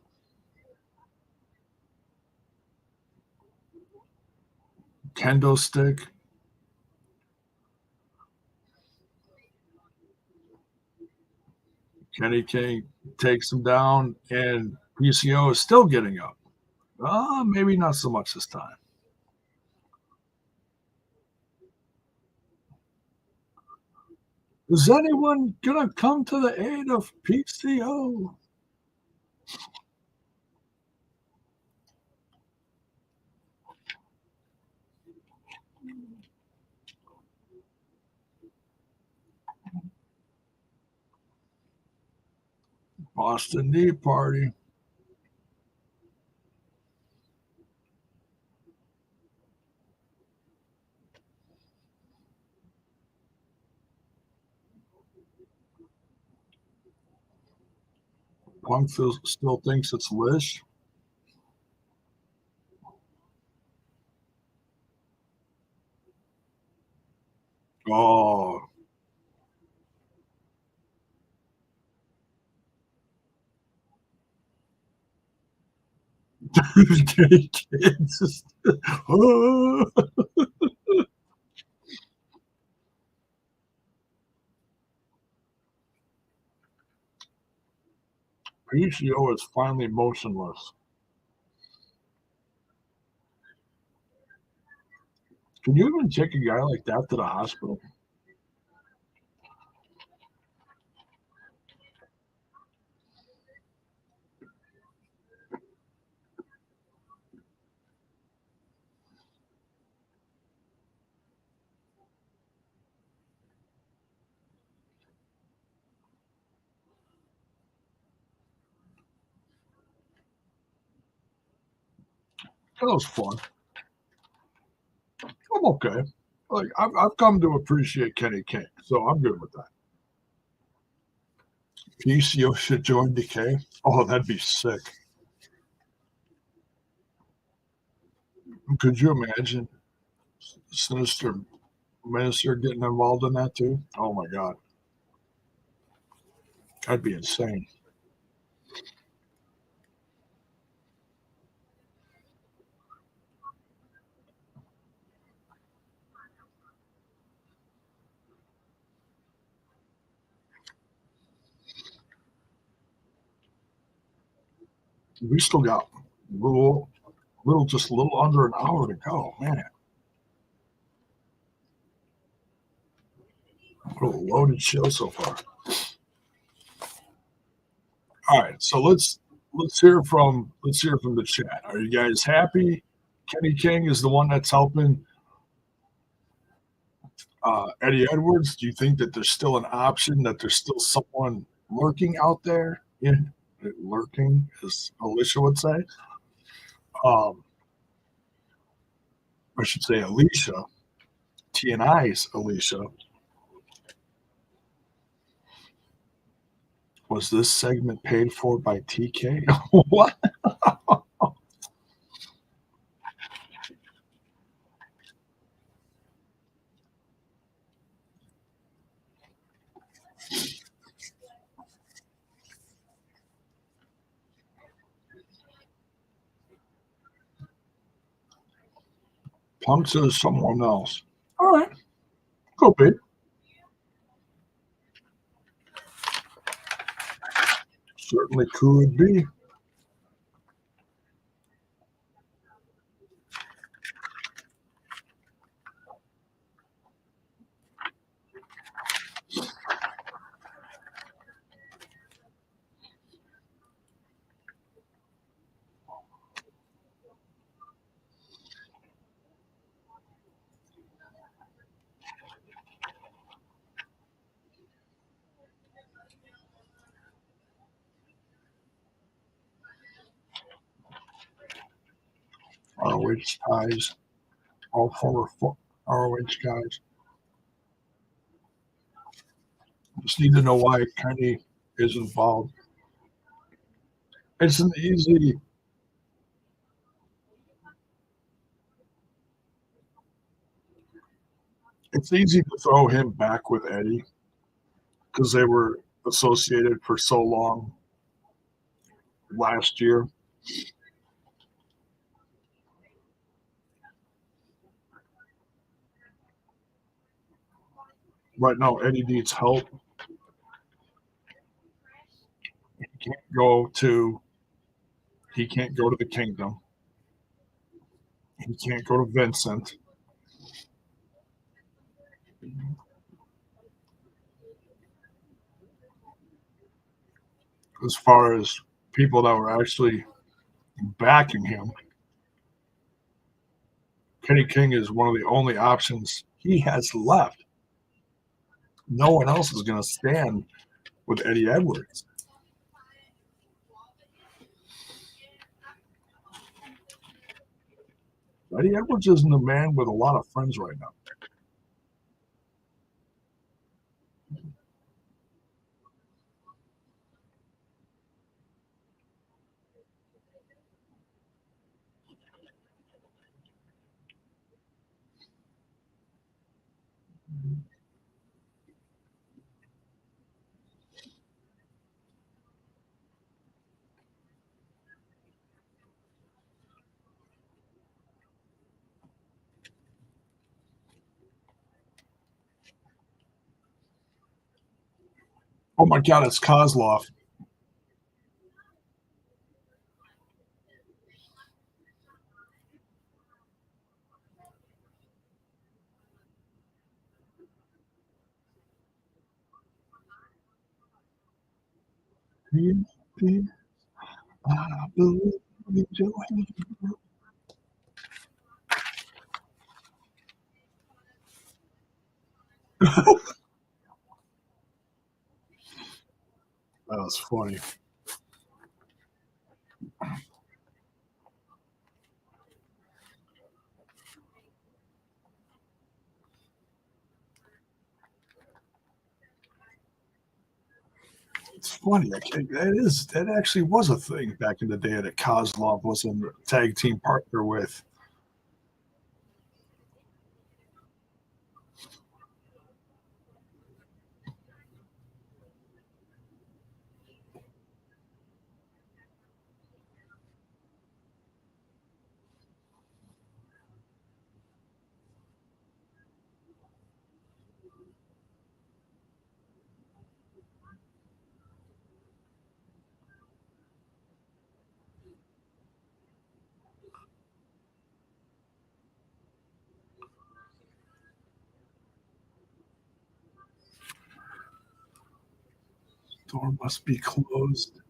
Kendo stick. Kenny King takes him down, and PCO is still getting up. Maybe not so much this time. Is anyone gonna come to the aid of PCO? Boston Knee Party. Punk still thinks it's Lish. Oh, Kenny King just. Oh. PCO is finally motionless. Can you even take a guy like that to the hospital? That was fun. I'm okay. Like I've come to appreciate Kenny King, so I'm good with that. PCO should join Decay. Oh, that'd be sick. Could you imagine Sinister Minister getting involved in that too? Oh my god, that'd be insane. We still got little, just a little under an hour to go. Man, what a loaded show so far. All right, so let's hear from the chat. Are you guys happy? Kenny King is the one that's helping Eddie Edwards. Do you think that there's still an option that there's still someone lurking out there? In lurking, as Alicia would say. Um, I should say Alicia, TNI's Alicia. Was this segment paid for by TK? What? Punks is someone else. All right, could be. Certainly could be. ROH ties, all former ROH guys. Just need to know why Kenny is involved. It's an easy. It's easy to throw him back with Eddie because they were associated for so long last year. Right now, Eddie needs help. He can't go to. He can't go to the Kingdom. He can't go to Vincent. As far as people that were actually backing him, Kenny King is one of the only options he has left. No one else is going to stand with Eddie Edwards. Eddie Edwards isn't a man with a lot of friends right now. Oh my God, it's Kozlov. I believe in your hand. That was funny. It's funny. That actually was a thing back in the day that Kozlov was a tag team partner with. Door must be closed.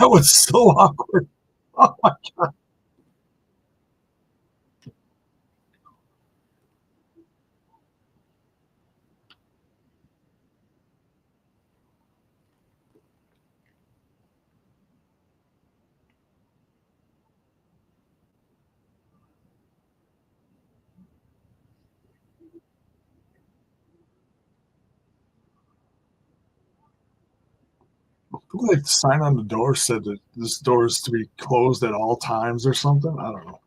That was so awkward. Oh my like the sign on the door said that this door is to be closed at all times or something. I don't know.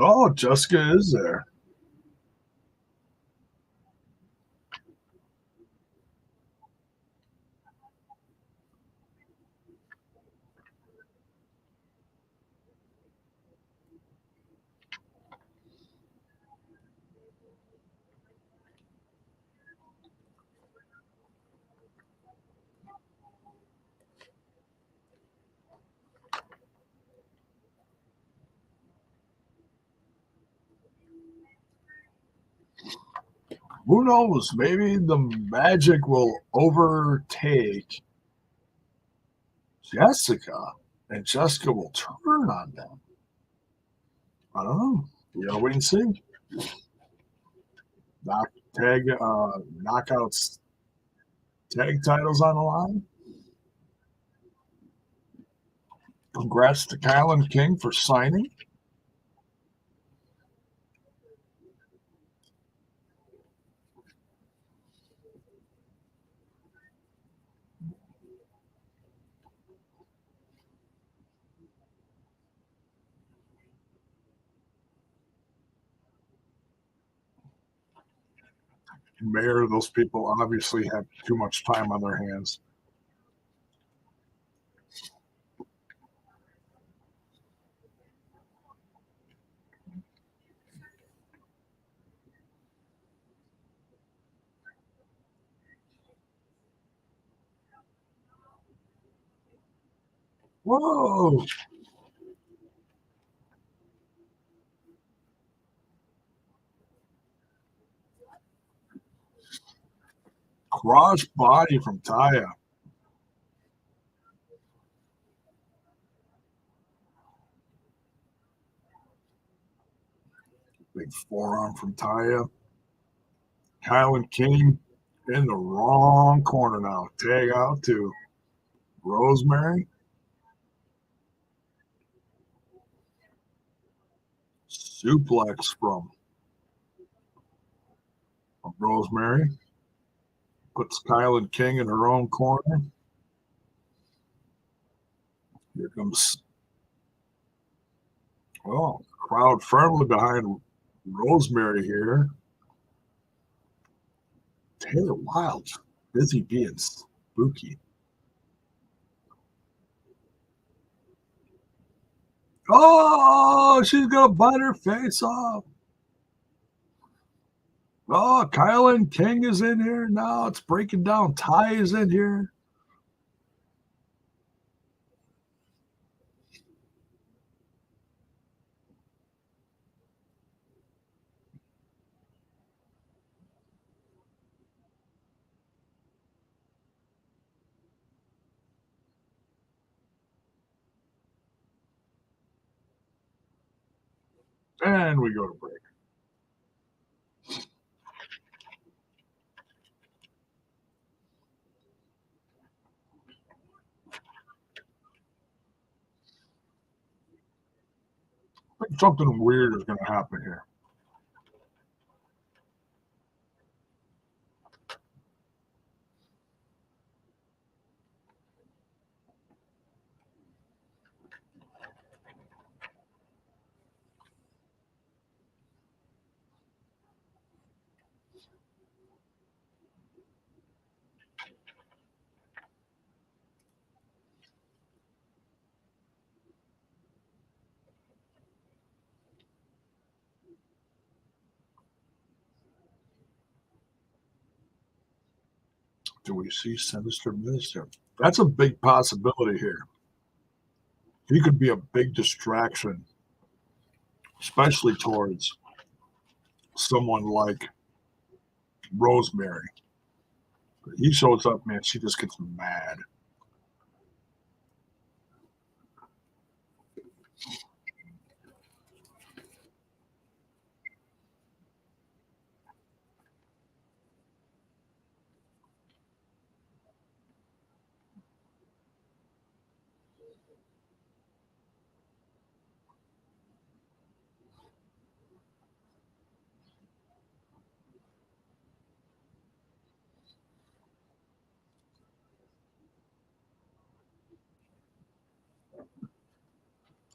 Oh, Jessica is there. Who knows? Maybe the magic will overtake Jessica, and Jessica will turn on them. I don't know. You gotta wait and see. Knockouts tag titles on the line. Congrats to Kyle and King for signing. Mayor, those people obviously have too much time on their hands. Whoa! Cross body from Taya. Big forearm from Taya. Kyle and King in the wrong corner now. Tag out to Rosemary. Suplex from Rosemary. Puts Kyle and King in her own corner. Here comes, well, crowd firmly behind Rosemary here. Taylor Wilde's busy being spooky. Oh, she's gonna bite her face off. Oh, Kyle and King is in here now. It's breaking down. Ty is in here. And we go to break. I think something weird is going to happen here. Do we see Sinister Minister? That's a big possibility here. He could be a big distraction, especially towards someone like Rosemary. He shows up, man, she just gets mad.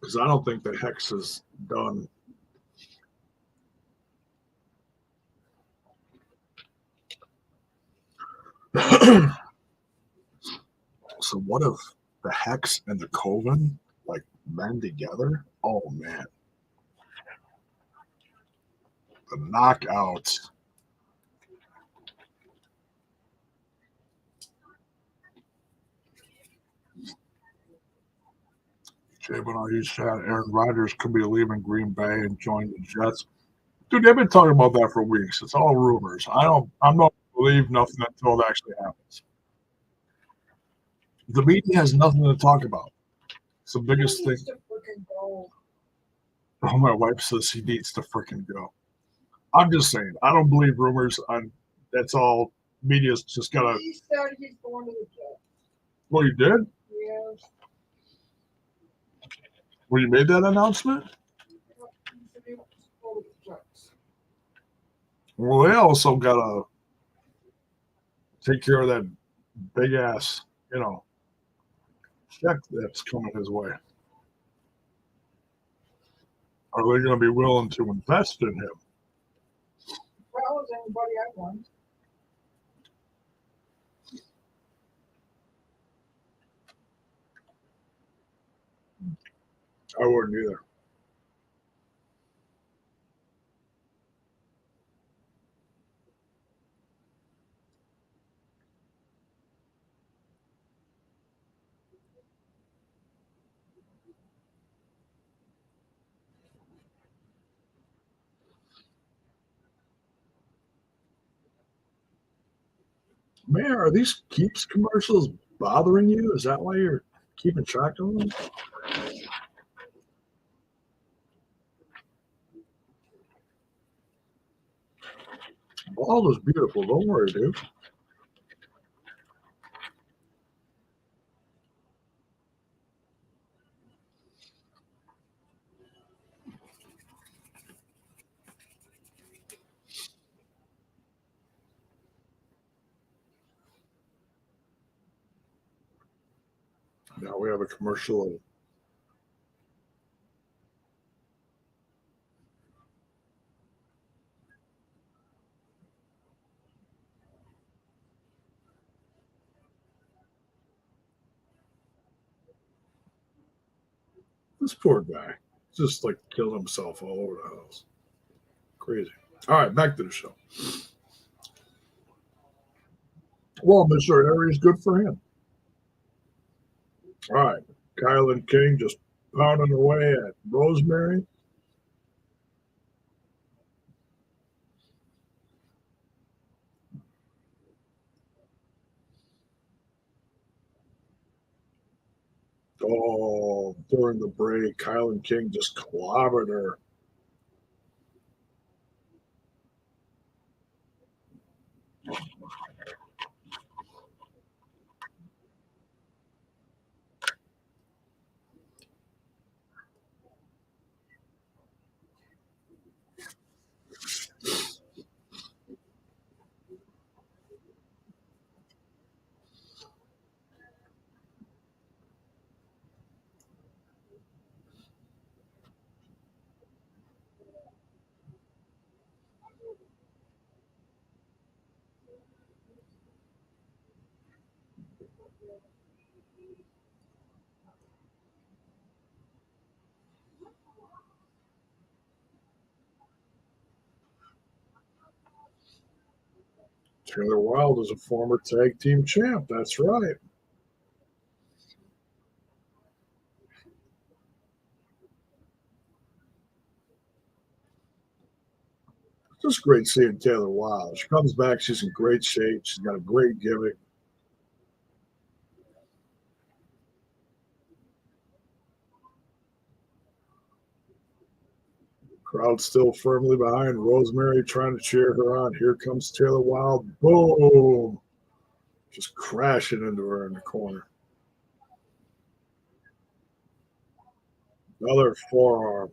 Because I don't think the hex is done. So what if the hex and the coven like band together? Oh man, the knockouts. Jabin, he's sad. Aaron Rodgers could be leaving Green Bay and joining the Jets. Dude, they've been talking about that for weeks. It's all rumors. I'm not believe nothing until it actually happens. The media has nothing to talk about. It's the biggest thing. Oh, my wife says he needs to freaking go. I'm just saying, I don't believe rumors. That's all. Media's just gotta. He said he's going to the Jets. Well, you did? Yes. When you made that announcement? Well, they also gotta take care of that big ass, check that's coming his way. Are they going to be willing to invest in him? Well, as anybody I want. I wouldn't either. Man, are these Keeps commercials bothering you? Is that why you're keeping track of them? Ball is beautiful. Don't worry, dude. Now we have a commercial of this poor guy. Just like killed himself all over the house. Crazy. All right, back to the show. Well, Mr. Harry's good for him. All right. Kyle and King just pounding away at Rosemary. Oh, during the break, Kyle and King just clobbered her. Taylor Wilde is a former tag team champ. That's right. It's just great seeing Taylor Wilde. She comes back. She's in great shape. She's got a great gimmick. Crowd still firmly behind Rosemary, trying to cheer her on. Here comes Taylor Wilde. Boom! Just crashing into her in the corner. Another forearm.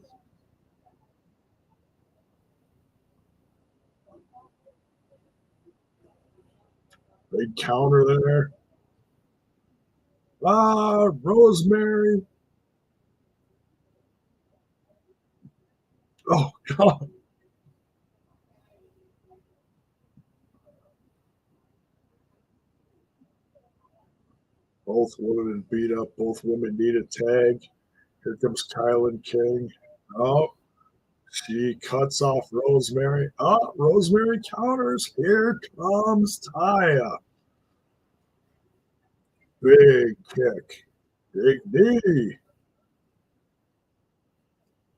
Big counter there. Rosemary. Oh, God. Both women beat up. Both women need a tag. Here comes Kylan King. Oh, she cuts off Rosemary. Oh, Rosemary counters. Here comes Taya. Big kick. Big knee.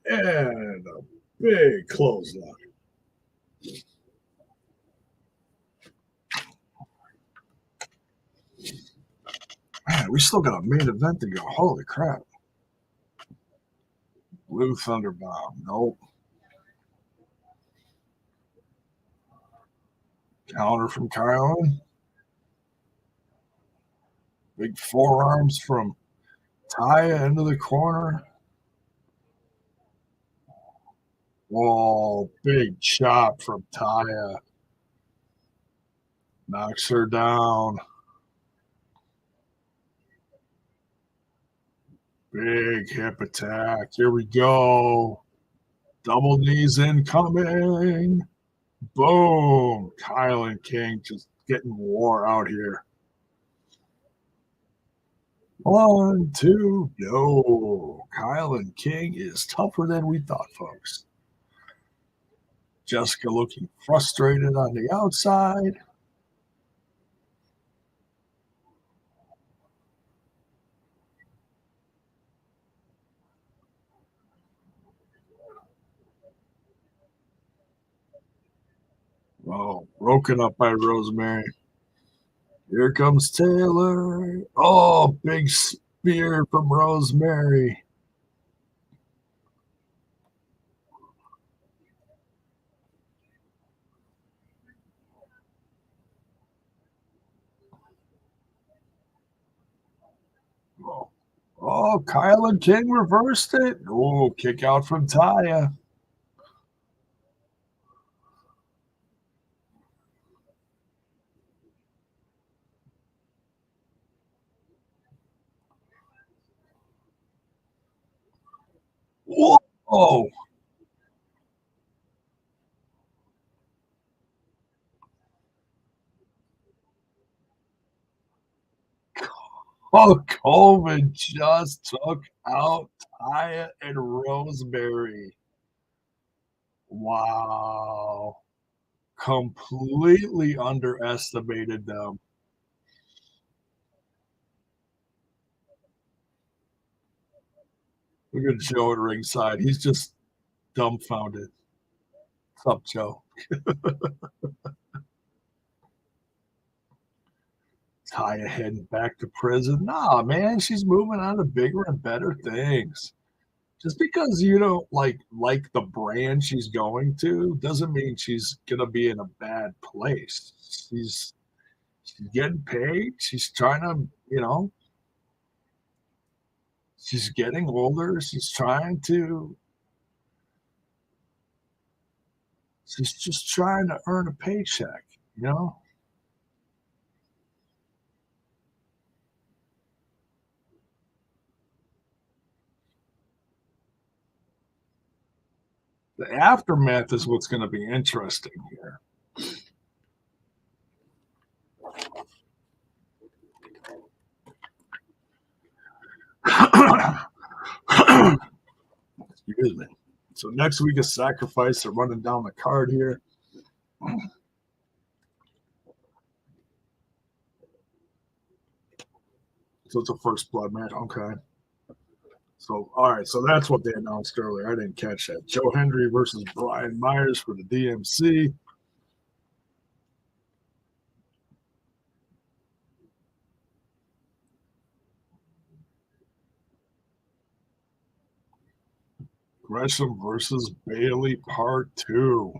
And a big clothesline. Man, we still got a main event to go. Holy crap. Blue Thunder Bomb. Nope. Counter from Kylan. Big forearms from Taya into the corner. Whoa, big chop from Taya. Knocks her down. Big hip attack. Here we go. Double knees incoming. Boom. Kylan King just getting wore out here. 1, 2, no. Kylan King is tougher than we thought, folks. Jessica looking frustrated on the outside. Oh, broken up by Rosemary. Here comes Taylor. Oh, big spear from Rosemary. Oh, Kylan King reversed it. Oh, kick out from Taya. Whoa. Hulk Hogan just took out Taya and Rosemary. Wow. Completely underestimated them. Look at Joe at ringside. He's just dumbfounded. What's up, Joe? Taya heading back to prison. Nah, man, she's moving on to bigger and better things. Just because you don't like the brand she's going to doesn't mean she's gonna be in a bad place. She's getting paid. She's trying to, she's getting older. She's just trying to earn a paycheck, you know? The aftermath is what's going to be interesting here. Excuse me. So next week is Sacrifice. They're running down the card here. So it's a first blood match. Okay. So all right. So that's what they announced earlier. I didn't catch that. Joe Hendry versus Brian Myers for the DMC. Gresham versus Bailey Part 2.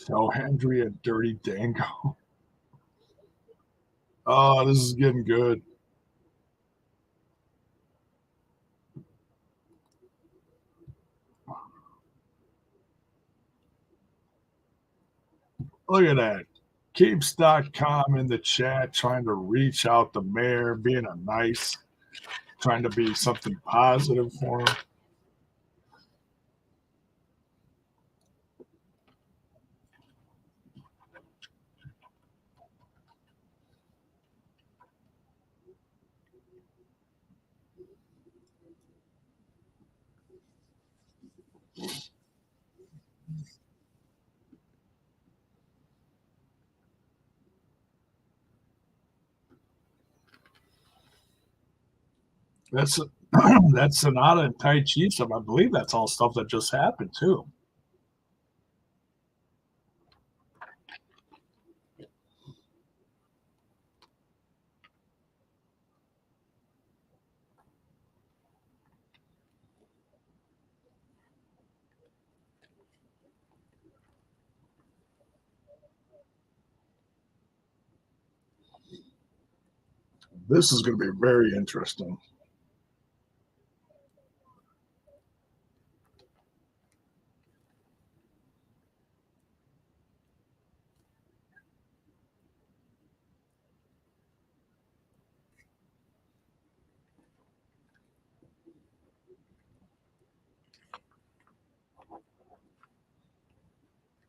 Joe Hendry and Dirty Dango. Oh, this is getting good. Look at that. Keeps.com in the chat trying to reach out the mayor, being a nice, trying to be something positive for him. That's that's Sonata and Tai Chi stuff. I believe that's all stuff that just happened too. This is going to be very interesting.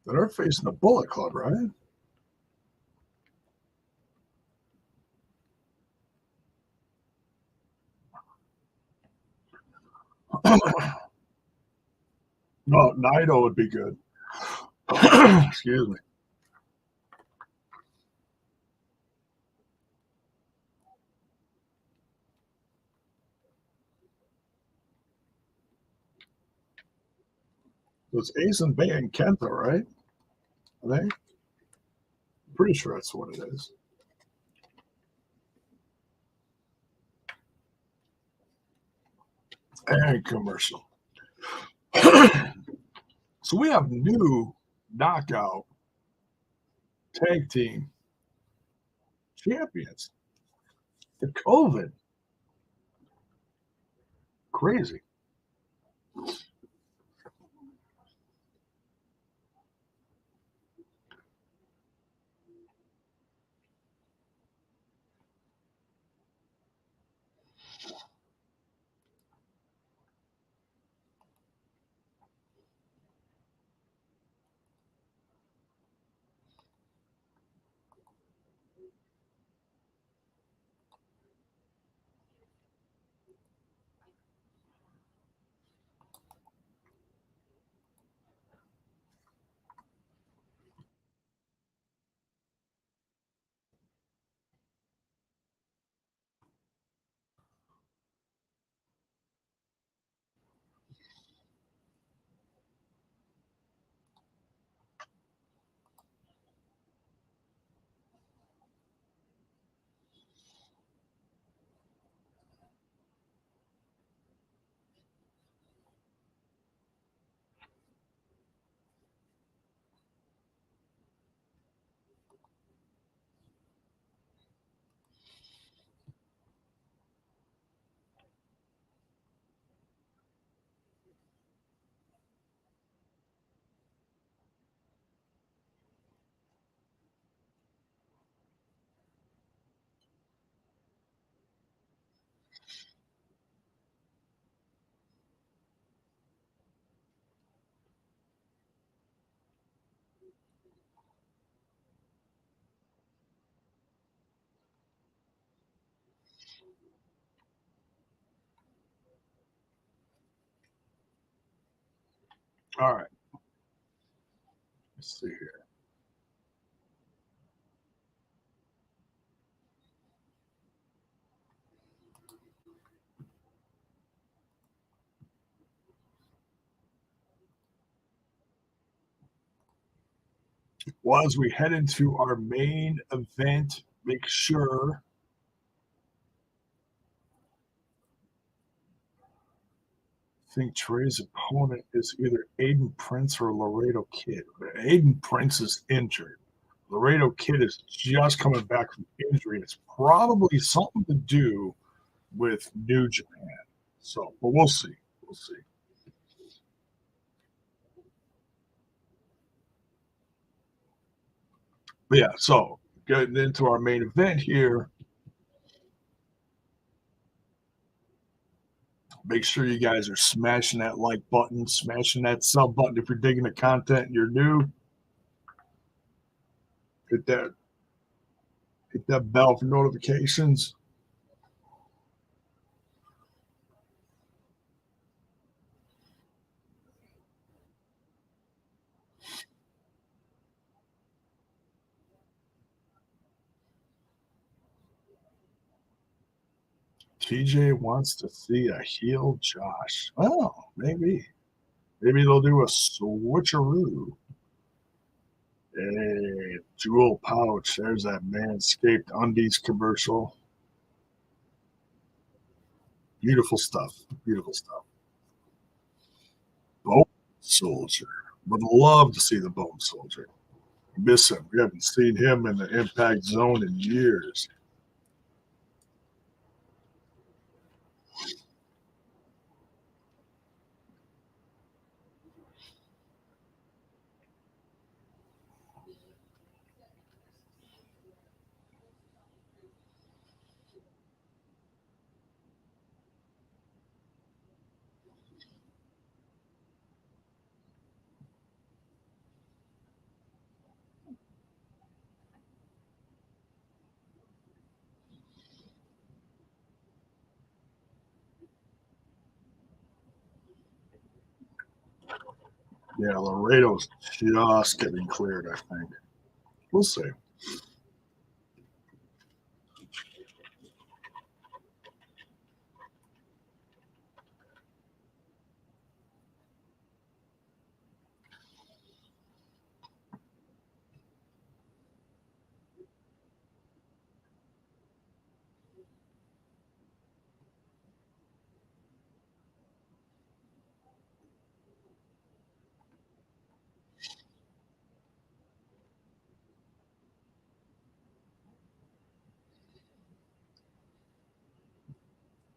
They're facing the Bullet Club, right? No, Naito would be good. Excuse me. So it's Ace and Bay and Kenta, right? Are they? Pretty sure that's what it is. And commercial. So we have new knockout tag team champions. The COVID. Crazy. All right. Let's see here. Well, as we head into our main event, make sure I think Trey's opponent is either Aiden Prince or Laredo Kid. Aiden Prince is injured. Laredo Kid is just coming back from injury. It's probably something to do with New Japan. So, but we'll see. We'll see. But yeah, so getting into our main event here, make sure you guys are smashing that like button, smashing that sub button if you're digging the content and you're new. Hit that hit that bell for notifications. TJ wants to see a heel Josh. Oh, maybe. Maybe they'll do a switcheroo. Hey, jewel pouch. There's that Manscaped Undies commercial. Beautiful stuff. Beautiful stuff. Bone Soldier. Would love to see the Bone Soldier. Miss him. We haven't seen him in the Impact Zone in years. Yeah, Laredo's just getting cleared, I think. We'll see.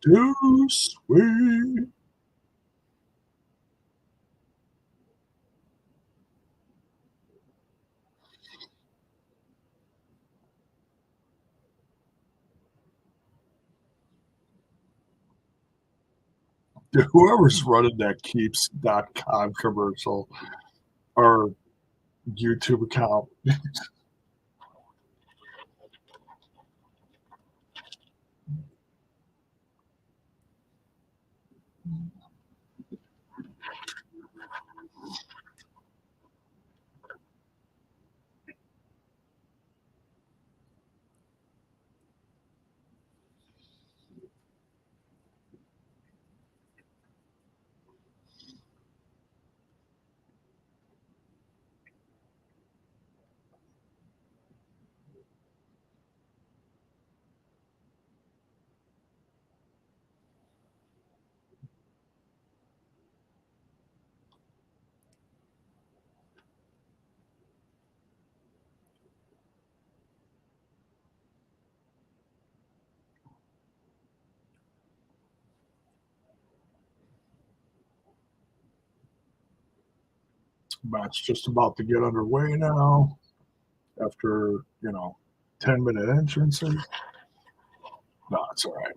Too sweet. Whoever's running that keeps.com commercial or YouTube account. Match just about to get underway now after, 10-minute entrances. No, it's all right.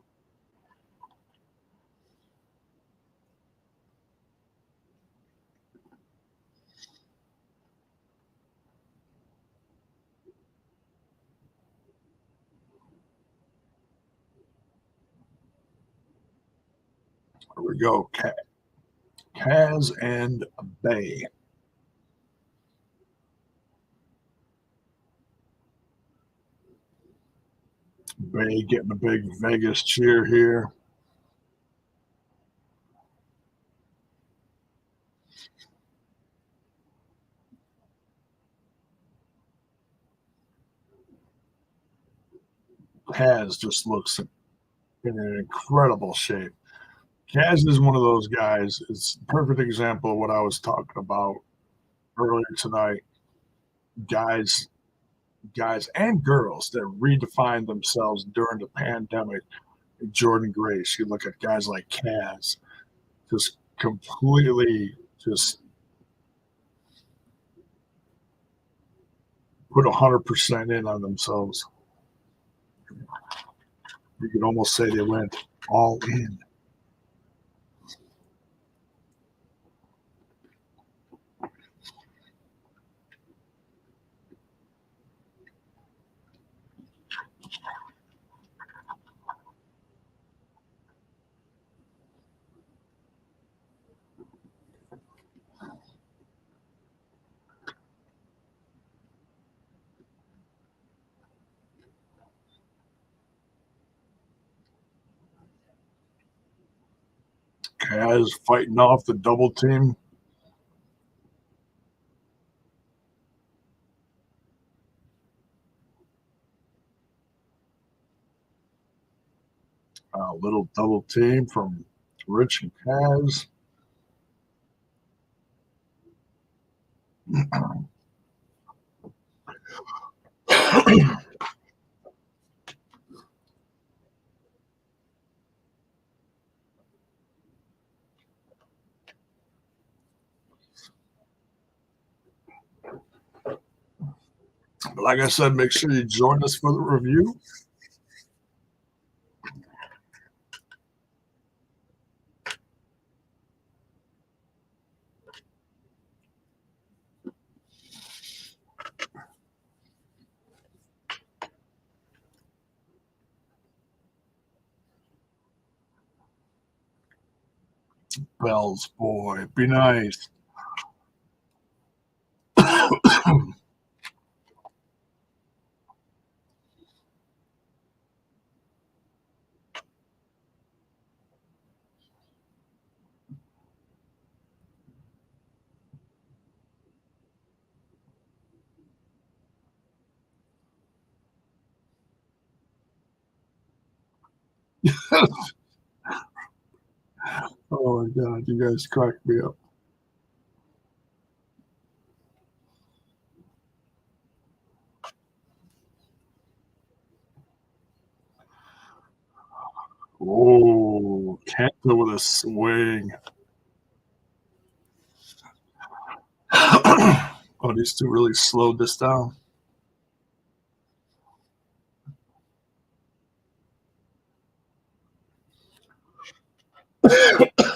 Here we go. Kaz and Bay. Bay getting a big Vegas cheer here. Kaz just looks in an incredible shape. Kaz is one of those guys. It's a perfect example of what I was talking about earlier tonight. Guys, guys and girls that redefined themselves during the pandemic. Jordan Grace. You look at guys like Kaz, just completely just put 100% in on themselves. You could almost say they went all in. Kaz fighting off the double team. A little double team from Rich and Kaz. But like I said, make sure you join us for the review. Bells, boy, be nice. Oh my God, you guys cracked me up. Oh, Kenta with a swing. Oh, these two really slowed this down.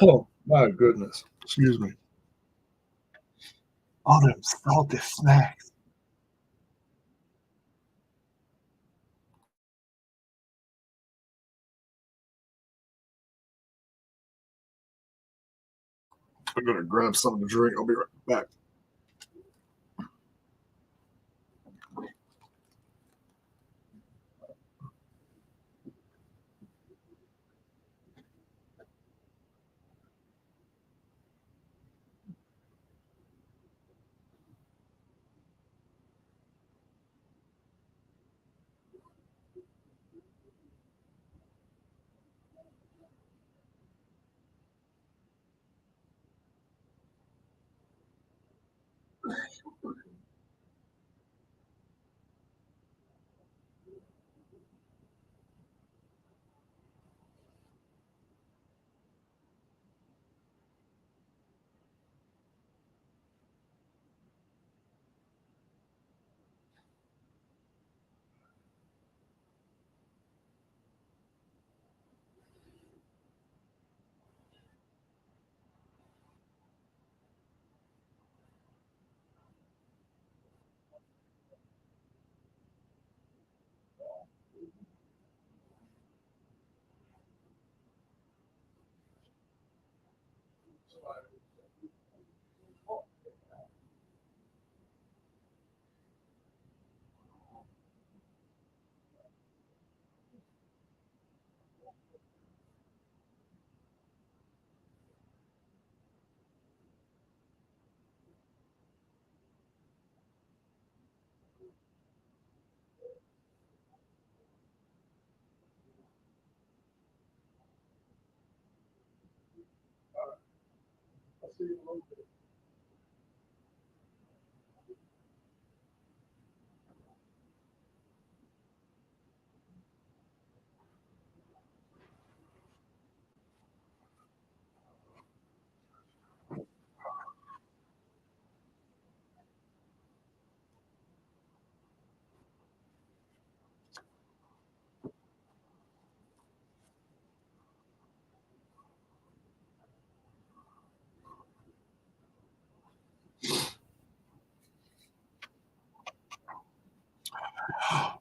Oh, my goodness. Excuse me. All them salty snacks. I'm going to grab something to drink. I'll be right back.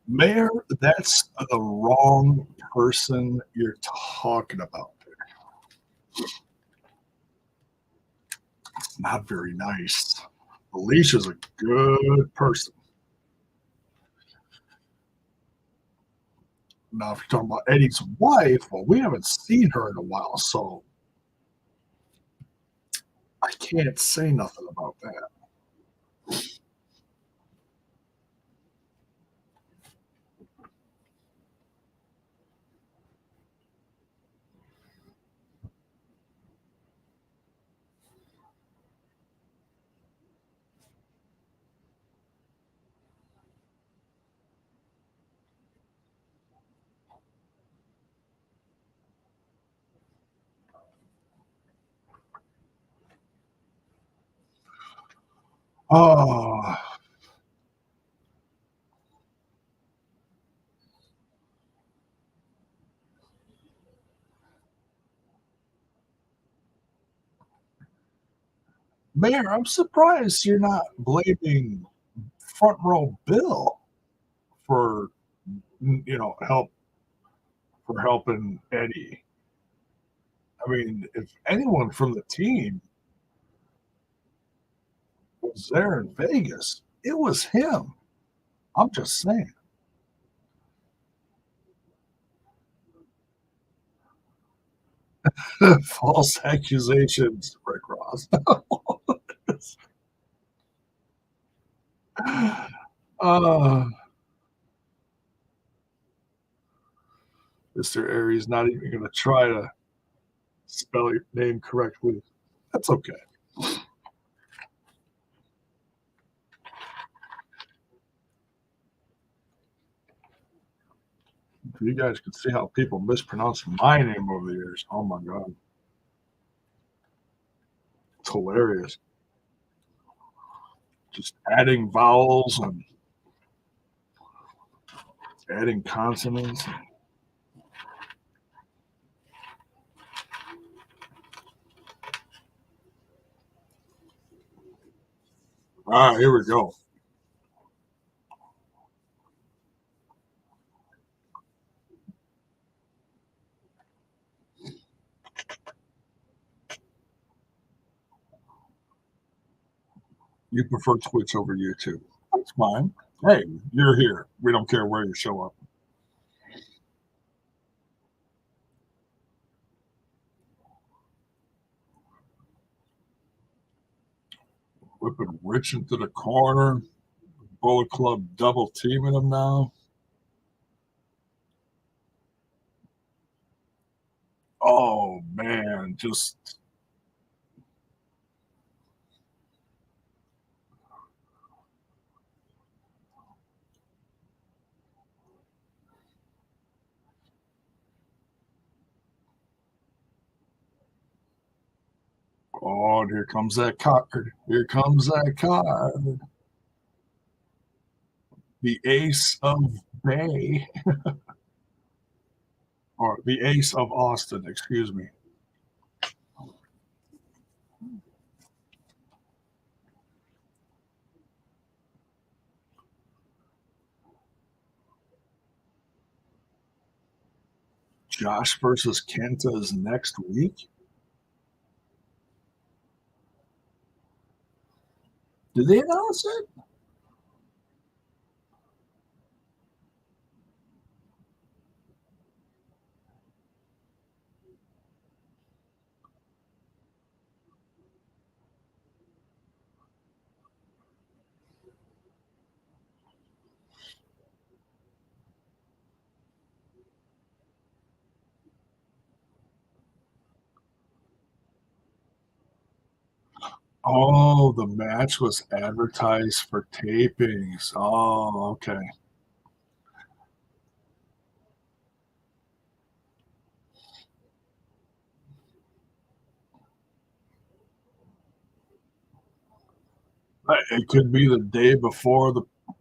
Mayor, that's the wrong person you're talking about. It's not very nice. Alicia's a good person. Now, if you're talking about Eddie's wife, well, we haven't seen her in a while, so I can't say nothing about that. Oh, Mayor, I'm surprised you're not blaming Front Row Bill for help for helping Eddie. I mean, if anyone from the team was there in Vegas, it was him. I'm just saying. False accusations, Rick Ross. uh, Mr. Aries not even going to try to spell your name correctly. That's okay. You guys can see how people mispronounce my name over the years. Oh my God. It's hilarious. Just adding vowels and adding consonants. All right, here we go. You prefer Twitch over YouTube. That's fine. Hey, you're here. We don't care where you show up. Whipping Rich into the corner. Bullet Club double teaming him now. Oh man, just oh, and here comes that card. Here comes that card. The Ace of Bay, or the Ace of Austin, excuse me. Josh versus Kenta is next week. Did they announce it? Oh, the match was advertised for tapings. Oh, okay. It could be the day before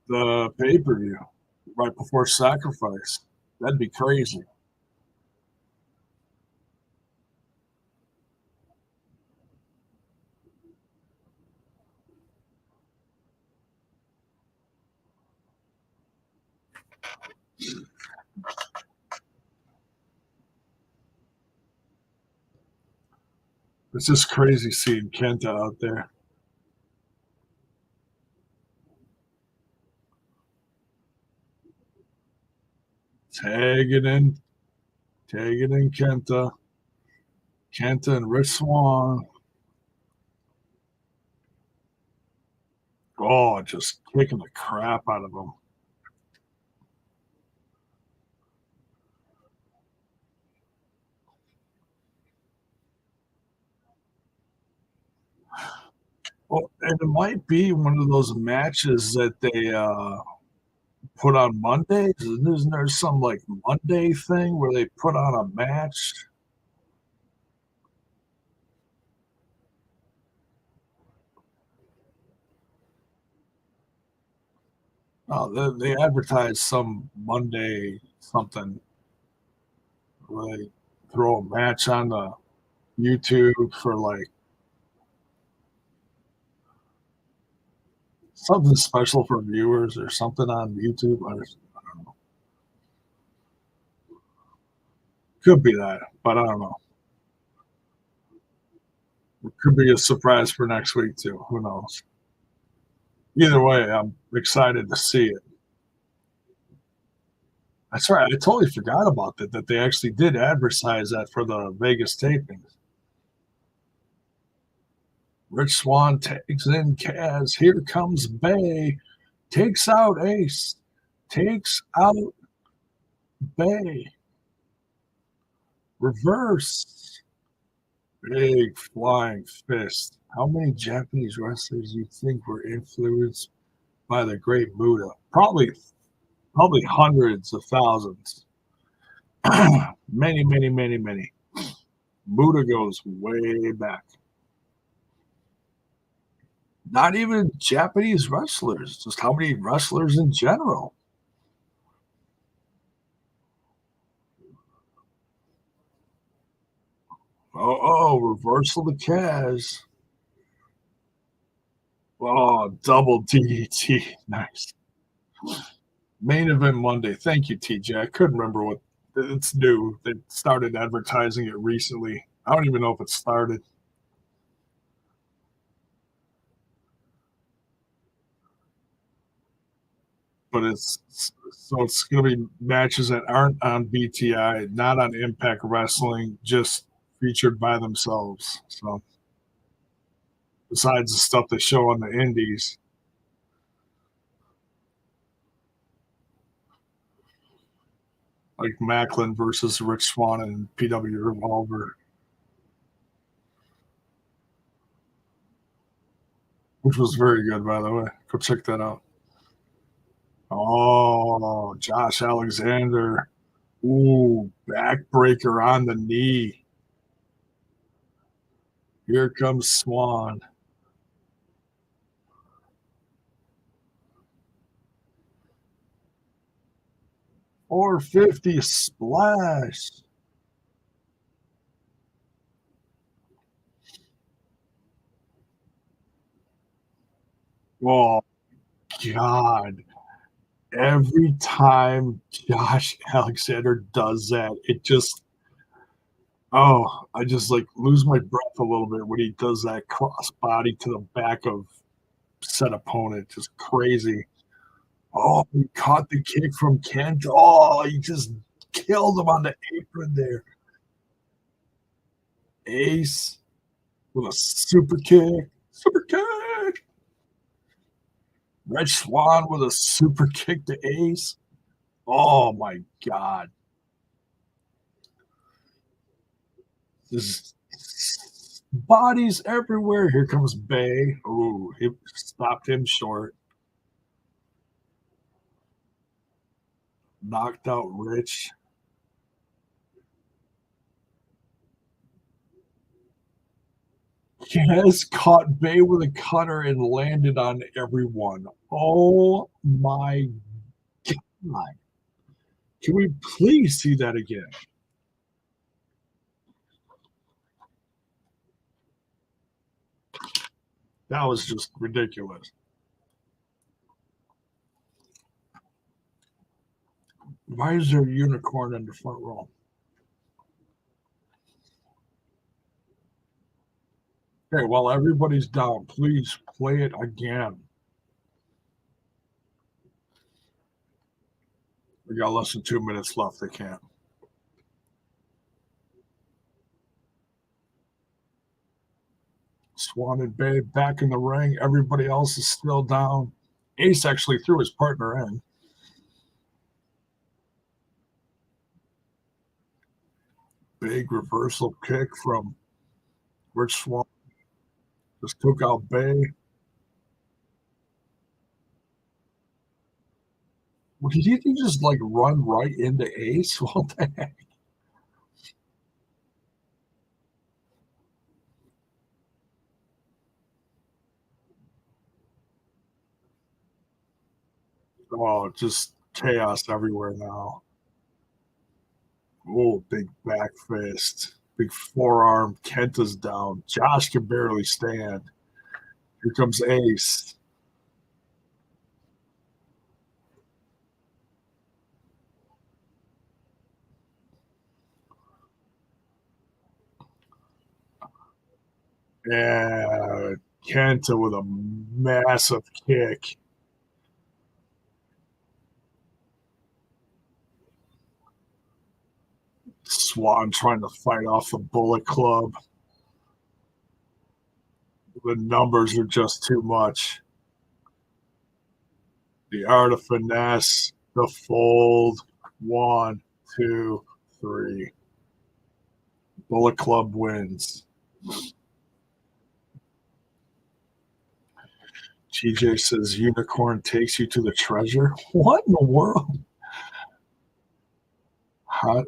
the pay-per-view, right before Sacrifice. That'd be crazy. It's just crazy seeing Kenta out there. Tagging in, tagging in Kenta. Kenta and Rich Swann. Oh, just kicking the crap out of him. Well, and it might be one of those matches that they put on Mondays. Isn't there some like Monday thing where they put on a match? Oh, they advertise some Monday something where they throw a match on the YouTube for like something special for viewers or something on YouTube. I don't know. Could be that, but I don't know. It could be a surprise for next week too. Who knows? Either way, I'm excited to see it. That's right. I totally forgot about that. That they actually did advertise that for the Vegas tapings. Rich Swann takes in Kaz. Here comes Bay. Takes out Ace. Takes out Bay. Reverse. Big flying fist. How many Japanese wrestlers do you think were influenced by the great Buddha? Probably hundreds of thousands. Many, many, many, many. Buddha goes way back. Not even Japanese wrestlers, just how many wrestlers in general. Reversal to Kaz. Oh, double DDT. Nice. Main event Monday. Thank you, TJ. I couldn't remember what it's new. They started advertising it recently. I don't even know if it started, but it's going to be matches that aren't on BTI, not on Impact Wrestling, just featured by themselves. So besides the stuff they show on the indies, like Macklin versus Rich Swann and PW Revolver, which was very good, by the way. Go check that out. Oh, Josh Alexander. Ooh, backbreaker on the knee. Here comes Swan. 450 splash. Oh, God. Every time Josh Alexander does that, it just, I just like lose my breath a little bit when he does that cross body to the back of said opponent. Just crazy. Oh, he caught the kick from Kent. Oh, he just killed him on the apron there. Ace with a super kick. Super kick. Red Swan with a super kick to Ace. Oh my God. This Bodies everywhere. Here comes Bay. Ooh, he stopped him short. Knocked out Rich. Has caught Bay with a cutter and landed on everyone. Oh my god. Can we please see that again? That was just ridiculous. Why is there a unicorn in the front row? Okay, while everybody's down, please play it again. We got less than 2 minutes left. They can't. Swan and Bay back in the ring. Everybody else is still down. Ace actually threw his partner in. Big reversal kick from Rich Swan. Just took out Bay. Well, did he just like run right into Ace? What the heck? Oh, just chaos everywhere now. Oh, big back fist. Big forearm. Kenta's down. Josh can barely stand. Here comes Ace. Yeah, Kenta with a massive kick. Swan trying to fight off the Bullet Club. The numbers are just too much. The art of finesse, the fold. One, two, three. Bullet Club wins. TJ says unicorn takes you to the treasure. What in the world? Hot,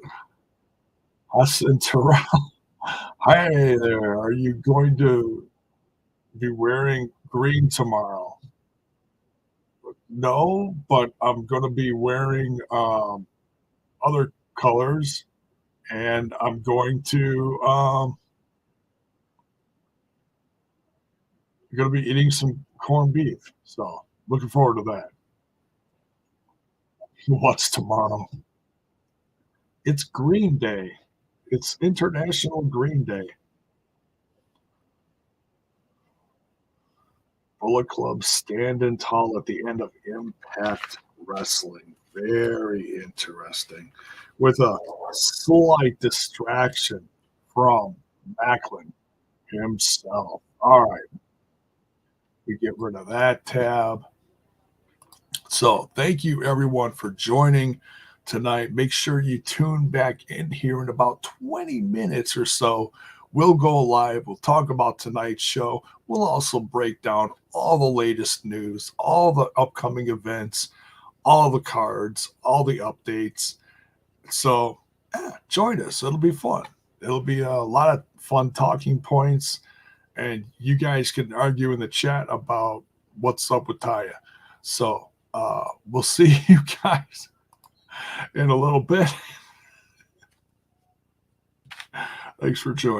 us and Terrell. Hi there. Are you going to be wearing green tomorrow? No, but I'm going to be wearing other colors, and I'm going to be eating some corned beef. So looking forward to that. What's tomorrow? It's Green Day. It's International Green Day. Bullet Club standing tall at the end of Impact Wrestling. Very interesting. With a slight distraction from Macklin himself. All right. We get rid of that tab. So thank you everyone for joining tonight. Make sure you tune back in here in about 20 minutes or so. We'll go live. We'll talk about tonight's show. We'll also break down all the latest news, all the upcoming events, all the cards, all the updates. So join us. It'll be fun. It'll be a lot of fun talking points. And you guys can argue in the chat about what's up with Taya. So we'll see you guys in a little bit. Thanks for joining.